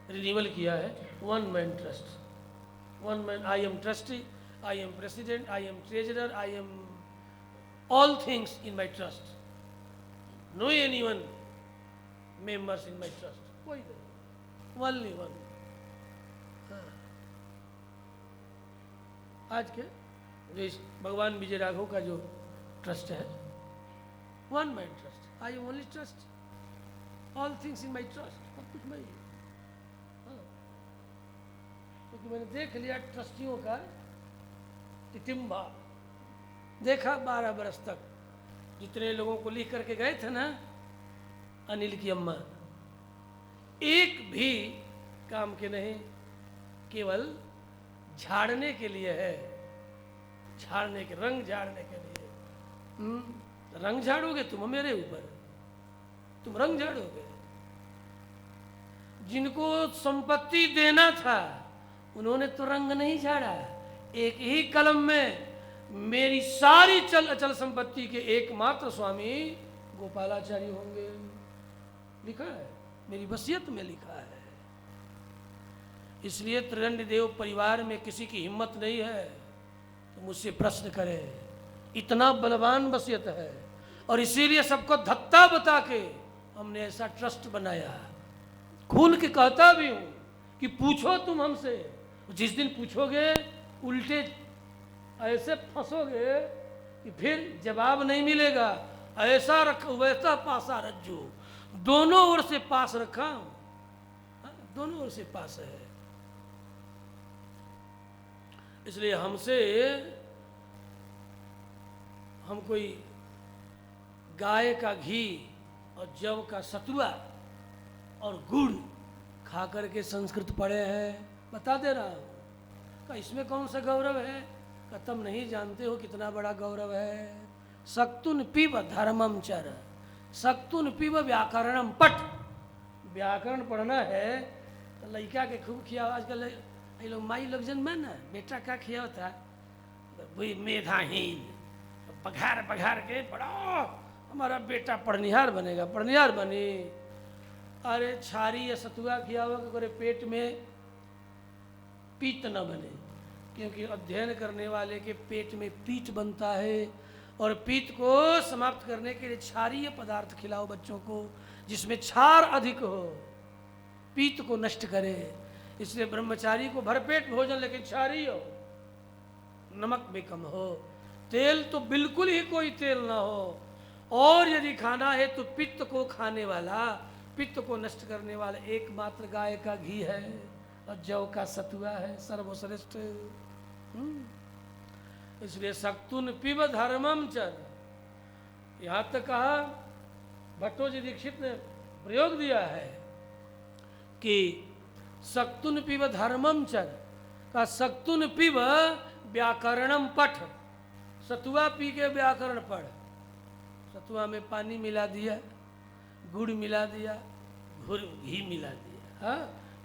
रिन्यूअल किया है 1 man trust, 1 man. I am trustee, I am president, I am treasurer, I am all things in my trust, no anyone members in my trust, कोई नहीं, ओनली 1। आज के जो इस भगवान विजय राघव का जो ट्रस्ट है 1 man trust, I am only trust, all things in my trust, सब कुछ मैं ही। क्योंकि मैंने देख लिया ट्रस्टियों का तितिम्बा, देखा 12 बरस तक जितने लोगों को लिख करके गए थे ना अनिल की अम्मा, एक भी काम के नहीं, केवल झाड़ने के लिए है, झाड़ने के, रंग झाड़ने के लिए। रंग झाड़ोगे तुम मेरे ऊपर, तुम रंग झाड़ोगे। जिनको संपत्ति देना था उन्होंने तो रंग नहीं झाड़ा, एक ही कलम में मेरी सारी चल अचल संपत्ति के एकमात्र स्वामी गोपालाचार्य होंगे, लिखा है, मेरी वसीयत में लिखा है। इसलिए त्रिदंड देव परिवार में किसी की हिम्मत नहीं है तो मुझसे प्रश्न करे, इतना बलवान वसीयत है। और इसीलिए सबको धत्ता बता के हमने ऐसा ट्रस्ट बनाया। खुल के कहता भी हूं कि पूछो तुम हमसे, जिस दिन पूछोगे उल्टे ऐसे फंसोगे कि फिर जवाब नहीं मिलेगा। ऐसा रख, वैसा पासा रज्जू, दोनों ओर से पास रखा, दोनों ओर से पास है। इसलिए हम कोई गाय का घी और जव का सतुआ और गुड़ खा करके संस्कृत पढ़े हैं, बता दे रहा हूँ। का इसमें कौन सा गौरव है? का तुम नहीं जानते हो कितना बड़ा गौरव है। सक्तुन पिब धर्मम चर, सक्तुन पिब व्याकरणम पठ। व्याकरण पढ़ना है तो लड़का के खूब खिया। आजकल ये लोग माई लोग जन में ना बेटा का खिया होता वही मेधाहीन, पघार पघार के बड़ा हमारा बेटा पढ़निहार बनेगा, पढ़निहार बनी। अरे छारी या सतुआ खिया होगा कि पेट में पीत न बने, क्योंकि अध्ययन करने वाले के पेट में पीत बनता है। और पीत को समाप्त करने के लिए क्षारीय पदार्थ खिलाओ बच्चों को, जिसमें क्षार अधिक हो, पीत को नष्ट करे। इसलिए ब्रह्मचारी को भरपेट भोजन लेकिन क्षारीय हो, नमक भी कम हो, तेल तो बिल्कुल ही कोई तेल ना हो। और यदि खाना है तो पित्त को खाने वाला, पित्त को नष्ट करने वाला एकमात्र गाय का घी है और जौ का सतुआ है, सर्वश्रेष्ठ। इसलिए सक्तुन पिब धर्मम चर। यहाँ तक कहा भट्टोजी दीक्षित ने प्रयोग दिया है कि सक्तुन पिब धर्मम चर का सक्तुन पिब व्याकरणम पठ। सतुआ पी के व्याकरण पढ़। सतुआ में पानी मिला दिया, गुड़ मिला दिया, घी मिला दिया। हाँ,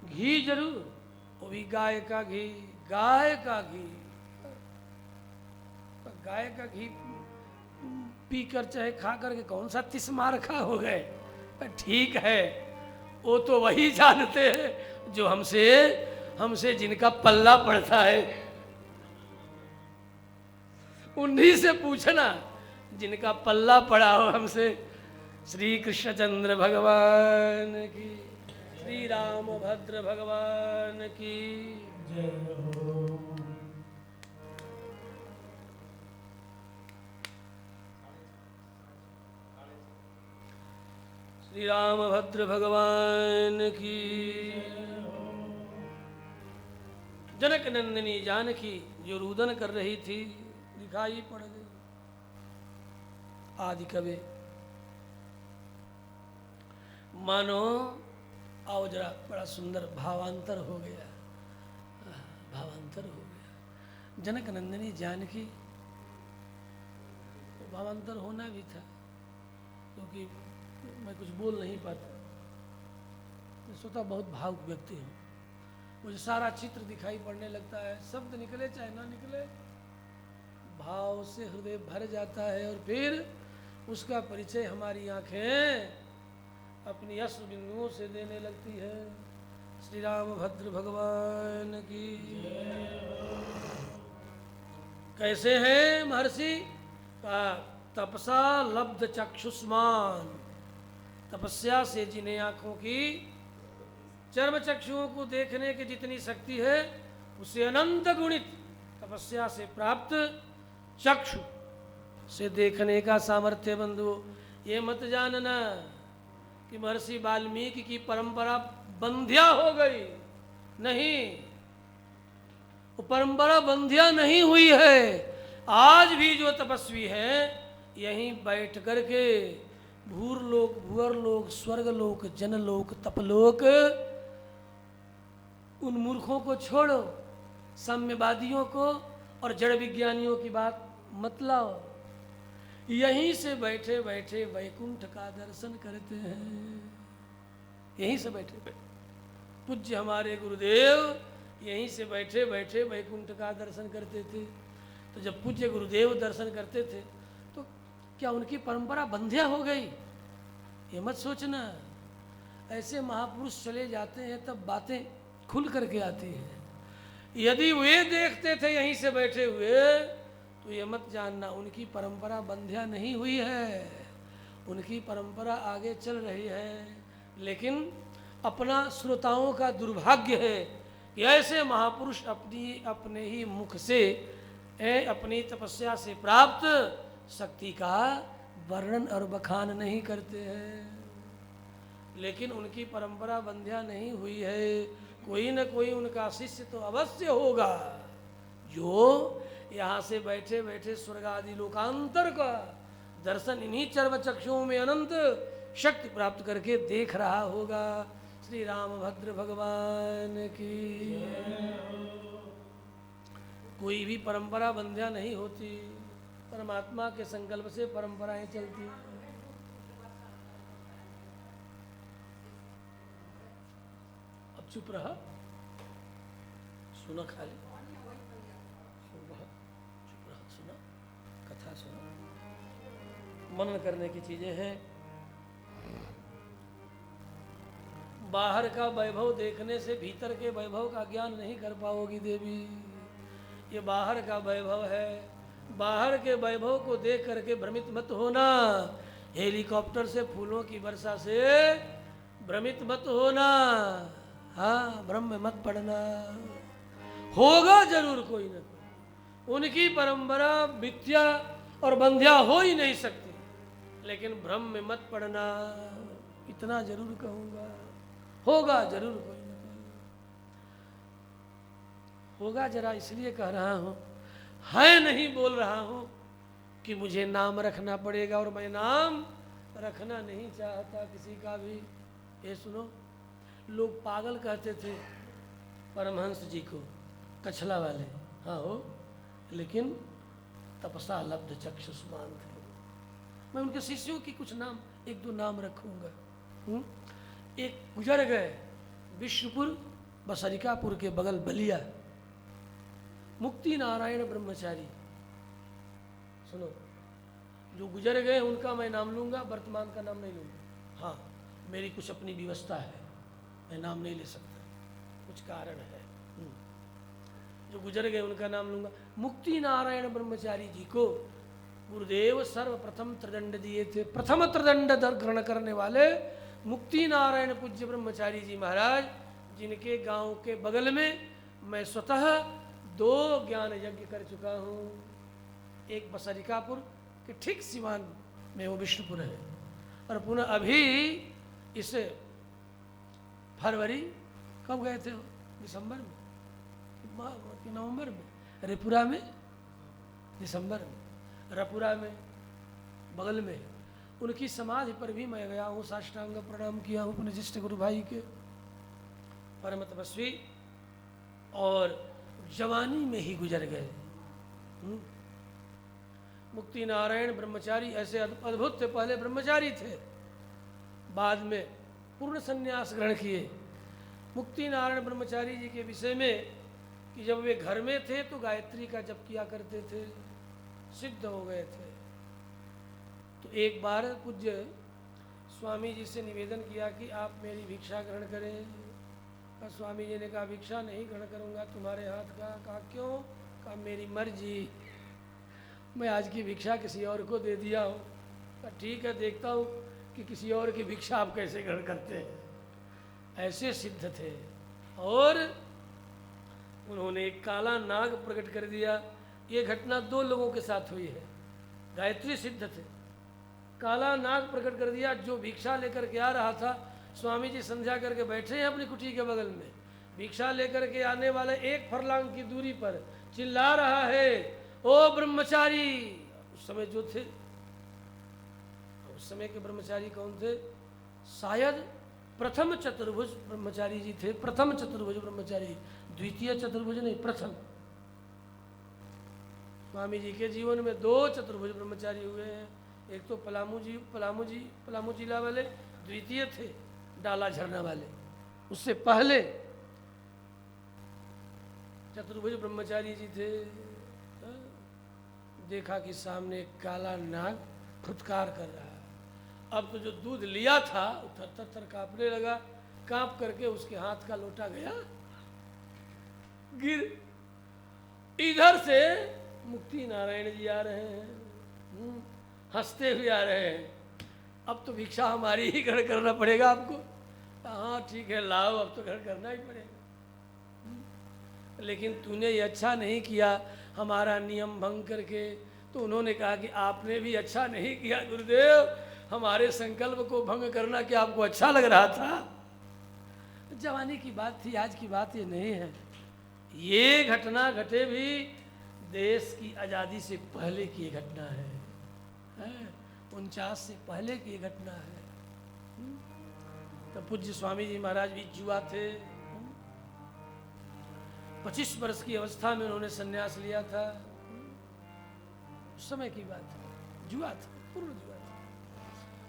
घी जरूर, वो भी गाय का घी, गाय का घी। गाय का घी पीकर चाहे खा करके कौन सा तिस्मार खा हो गए, ठीक है, वो तो वही जानते हैं जो हमसे जिनका पल्ला पड़ता है। उन्हीं से पूछना जिनका पल्ला पड़ा हो हमसे। श्री कृष्णचंद्र भगवान की, श्री रामभद्र भगवान की जय हो। श्री रामभद्र भगवान की। जनक नंदिनी जानकी जो रुदन कर रही थी दिखाई पड़ गई। आदि कवि मानो आओ जरा बड़ा सुंदर भावांतर हो गया, भावांतर हो गया। जनक नंदिनी जानकी, तो भावांतर होना भी था, क्योंकि मैं कुछ बोल नहीं पाता, मैं स्वतः बहुत भावुक व्यक्ति हूँ। मुझे सारा चित्र दिखाई पड़ने लगता है, शब्द निकले चाहे ना निकले, भाव से हृदय भर जाता है, और फिर उसका परिचय हमारी आंखें अपनी अश्रु बिंदुओं से देने लगती है। श्री रामभद्र भगवान की। कैसे हैं महर्षि? का तपसा लब्ध चक्षुष्मान, तपस्या से जिन्हें आंखों की चर्म चक्षुओं को देखने की जितनी शक्ति है, उसे अनंत गुणित तपस्या से प्राप्त चक्षु से देखने का सामर्थ्य। बंधु, ये मत जानना कि महर्षि वाल्मीकि की परंपरा बंध्या हो गई, नहीं, वो परंपरा बंध्या नहीं हुई है। आज भी जो तपस्वी है, यहीं बैठ करके भूरलोक, भुवरलोक, स्वर्गलोक, जनलोक, तपलोक, उन मूर्खों को छोड़ो, साम्यवादियों को और जड़ विज्ञानियों की बात मत लाओ, यहीं से बैठे बैठे वैकुंठ का दर्शन करते हैं। यहीं से बैठे बैठे पूज्य हमारे गुरुदेव यहीं से बैठे बैठे वैकुंठ का दर्शन करते थे। तो जब पूज्य गुरुदेव दर्शन करते थे, तो क्या उनकी परंपरा बंध्या हो गई? ये मत सोचना। ऐसे महापुरुष चले जाते हैं तब बातें खुल करके आती हैं। यदि वे देखते थे यहीं से बैठे हुए, तो ये मत जानना उनकी परंपरा बंध्या नहीं हुई है, उनकी परंपरा आगे चल रही है। लेकिन अपना श्रोताओं का दुर्भाग्य है कि ऐसे महापुरुष अपने ही मुख से अपनी तपस्या से प्राप्त शक्ति का वर्णन और बखान नहीं करते हैं। लेकिन उनकी परंपरा बंध्या नहीं हुई है। कोई न कोई उनका शिष्य तो अवश्य होगा, जो यहाँ से बैठे बैठे स्वर्ग आदि लोकांतर का दर्शन इन्हीं चर्म चक्षुओं में अनंत शक्ति प्राप्त करके देख रहा होगा। श्री रामभद्र भगवान की। कोई भी परंपरा बंध्या नहीं होती, परमात्मा के संकल्प से परंपराएं चलती हैं। अब चुप रहा, सुनो खाली, चुप रहा, सुनो, कथा सुनो, मनन करने की चीजें हैं। बाहर का वैभव देखने से भीतर के वैभव का ज्ञान नहीं कर पाओगी देवी। ये बाहर का वैभव है, बाहर के वैभव को देख करके भ्रमित मत होना। हेलीकॉप्टर से फूलों की वर्षा से भ्रमित मत होना। हाँ, भ्रम में मत पड़ना, होगा जरूर कोई न कोई। उनकी परंपरा मिथ्या और बंध्या हो ही नहीं सकती। लेकिन भ्रम में मत पड़ना, इतना जरूर कहूँगा, होगा जरूर कोई न कोई। होगा जरा इसलिए कह रहा हूँ, है नहीं बोल रहा हूँ कि मुझे नाम रखना पड़ेगा, और मैं नाम रखना नहीं चाहता किसी का भी। ये सुनो, लोग पागल कहते थे परमहंस जी को, कछला वाले, हाँ हो, लेकिन तपसा लब्ध चक्षुष्मान थे। मैं उनके शिष्यों की कुछ नाम, एक दो नाम रखूंगा। एक गुजर गए विश्वपुर बसरिकापुर के बगल बलिया, मुक्ति नारायण ब्रह्मचारी। सुनो, जो गुजर गए उनका मैं नाम लूंगा, वर्तमान का नाम नहीं लूंगा। हाँ, मेरी कुछ अपनी व्यवस्था है, मैं नाम नहीं ले सकता, कुछ कारण है। जो गुजर गए उनका नाम लूंगा। मुक्ति नारायण ब्रह्मचारी जी को गुरुदेव सर्वप्रथम त्रिदंड दिए थे। प्रथम त्रिदंड ग्रहण करने वाले मुक्ति नारायण पूज्य ब्रह्मचारी जी महाराज, जिनके गांव के बगल में मैं स्वतः 2 ज्ञान यज्ञ कर चुका हूँ। एक बसरिकापुर के ठीक सिवान में वो विष्णुपुर है, और पुनः अभी इस फरवरी, कब गए थे, दिसंबर में कि नवंबर में, रपुरा में, दिसंबर में, रपुरा में बगल में उनकी समाधि पर भी मैं गया हूँ, साष्टांग प्रणाम किया हूँ अपने ज्येष्ठ गुरु भाई के, परम तपस्वी, और जवानी में ही गुजर गए। मुक्ति नारायण ब्रह्मचारी ऐसे अद्भुत थे। पहले ब्रह्मचारी थे, बाद में पूर्ण संन्यास ग्रहण किए। मुक्ति नारायण ब्रह्मचारी जी के विषय में कि जब वे घर में थे तो गायत्री का जप किया करते थे, सिद्ध हो गए थे। तो एक बार पूज्य स्वामी जी से निवेदन किया कि आप मेरी भिक्षा ग्रहण करें। और स्वामी जी ने कहा भिक्षा नहीं ग्रहण करूंगा तुम्हारे हाथ का। कहा क्यों? कहा मेरी मर्जी, मैं आज की भिक्षा किसी और को दे दिया हूँ। कहा ठीक है, देखता हूँ कि किसी और की भिक्षा आप कैसे ग्रहण करते हैं। ऐसे सिद्ध थे। और उन्होंने एक काला नाग प्रकट कर दिया। ये घटना 2 लोगों के साथ हुई है। गायत्री सिद्ध थे, काला नाग प्रकट कर दिया। जो भिक्षा लेकर के आ रहा था, स्वामी जी संध्या करके बैठे हैं अपनी कुटी के बगल में, भिक्षा लेकर के आने वाले 1 फरलांग की दूरी पर चिल्ला रहा है, ओ ब्रह्मचारी। उस समय जो थे, उस समय के ब्रह्मचारी कौन थे? शायद प्रथम चतुर्भुज ब्रह्मचारी जी थे। प्रथम चतुर्भुज ब्रह्मचारी, द्वितीय चतुर्भुज नहीं, प्रथम। स्वामी जी के जीवन में 2 चतुर्भुज ब्रह्मचारी हुए हैं। एक तो पलामू जिला वाले, द्वितीय थे डाला झरना वाले। उससे पहले चतुर्भुज ब्रह्मचारी जी थे। देखा कि सामने एक काला नाग फुटकार कर रहा है। अब तो जो दूध लिया था वो थर थर कांपने लगा। कांप करके उसके हाथ का लोटा गया, गिर। इधर से मुक्ति नारायण जी आ रहे हैं, हंसते हुए आ रहे हैं। अब तो भिक्षा हमारी ही ग्रहण करना पड़ेगा आपको। हाँ ठीक है, लाओ, अब तो ग्रहण करना ही पड़ेगा। लेकिन तूने ये अच्छा नहीं किया हमारा नियम भंग करके। तो उन्होंने कहा कि आपने भी अच्छा नहीं किया गुरुदेव, हमारे संकल्प को भंग करना क्या आपको अच्छा लग रहा था? जवानी की बात थी, आज की बात ये नहीं है। ये घटना घटे भी देश की आज़ादी से पहले की घटना है, 49 से पहले की घटना है। तो पूज्य स्वामी जी महाराज भी जुआ थे। 25 वर्ष की अवस्था में उन्होंने संन्यास लिया था। उस समय की बात है, जुआ था, पूर्ण जुआ था।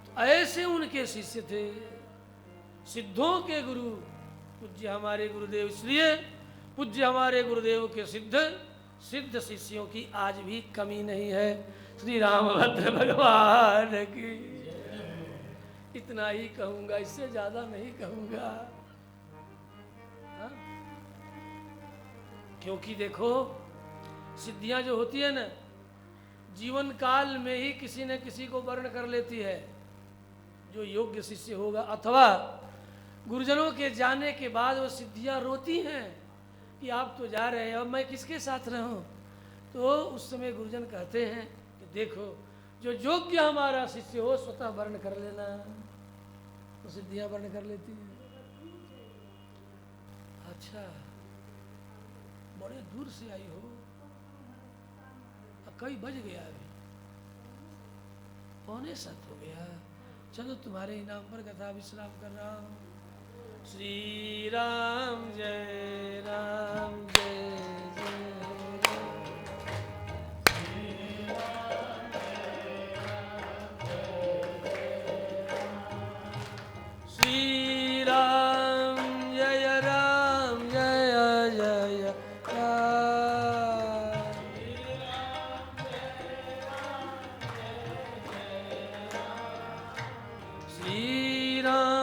तो ऐसे उनके शिष्य थे, सिद्धों के गुरु पूज्य हमारे गुरुदेव। इसलिए पूज्य हमारे गुरुदेव के सिद्ध शिष्यों की आज भी कमी नहीं है। श्री रामभद्र भगवान की। इतना ही कहूंगा, इससे ज्यादा नहीं कहूंगा। हाँ? क्योंकि देखो, सिद्धियां जो होती है ना, जीवन काल में ही किसी न किसी को वर्ण कर लेती है। जो योग्य शिष्य होगा, अथवा गुरुजनों के जाने के बाद वो सिद्धियां रोती हैं कि आप तो जा रहे हैं, अब मैं किसके साथ रहूं? तो उस समय गुरुजन कहते हैं कि देखो, जो योग्य हमारा शिष्य हो स्वतः वर्ण कर लेना, तो सिद्धियां वर्ण कर लेती हैं। अच्छा, बड़े दूर से आई हो, कई बज गया, अभी 6:45 हो गया। चलो तुम्हारे इनाम पर कथा विश्राम कर रहा हूँ। श्री राम जय राम जय जय श्री राम जय राम जय जय श्री राम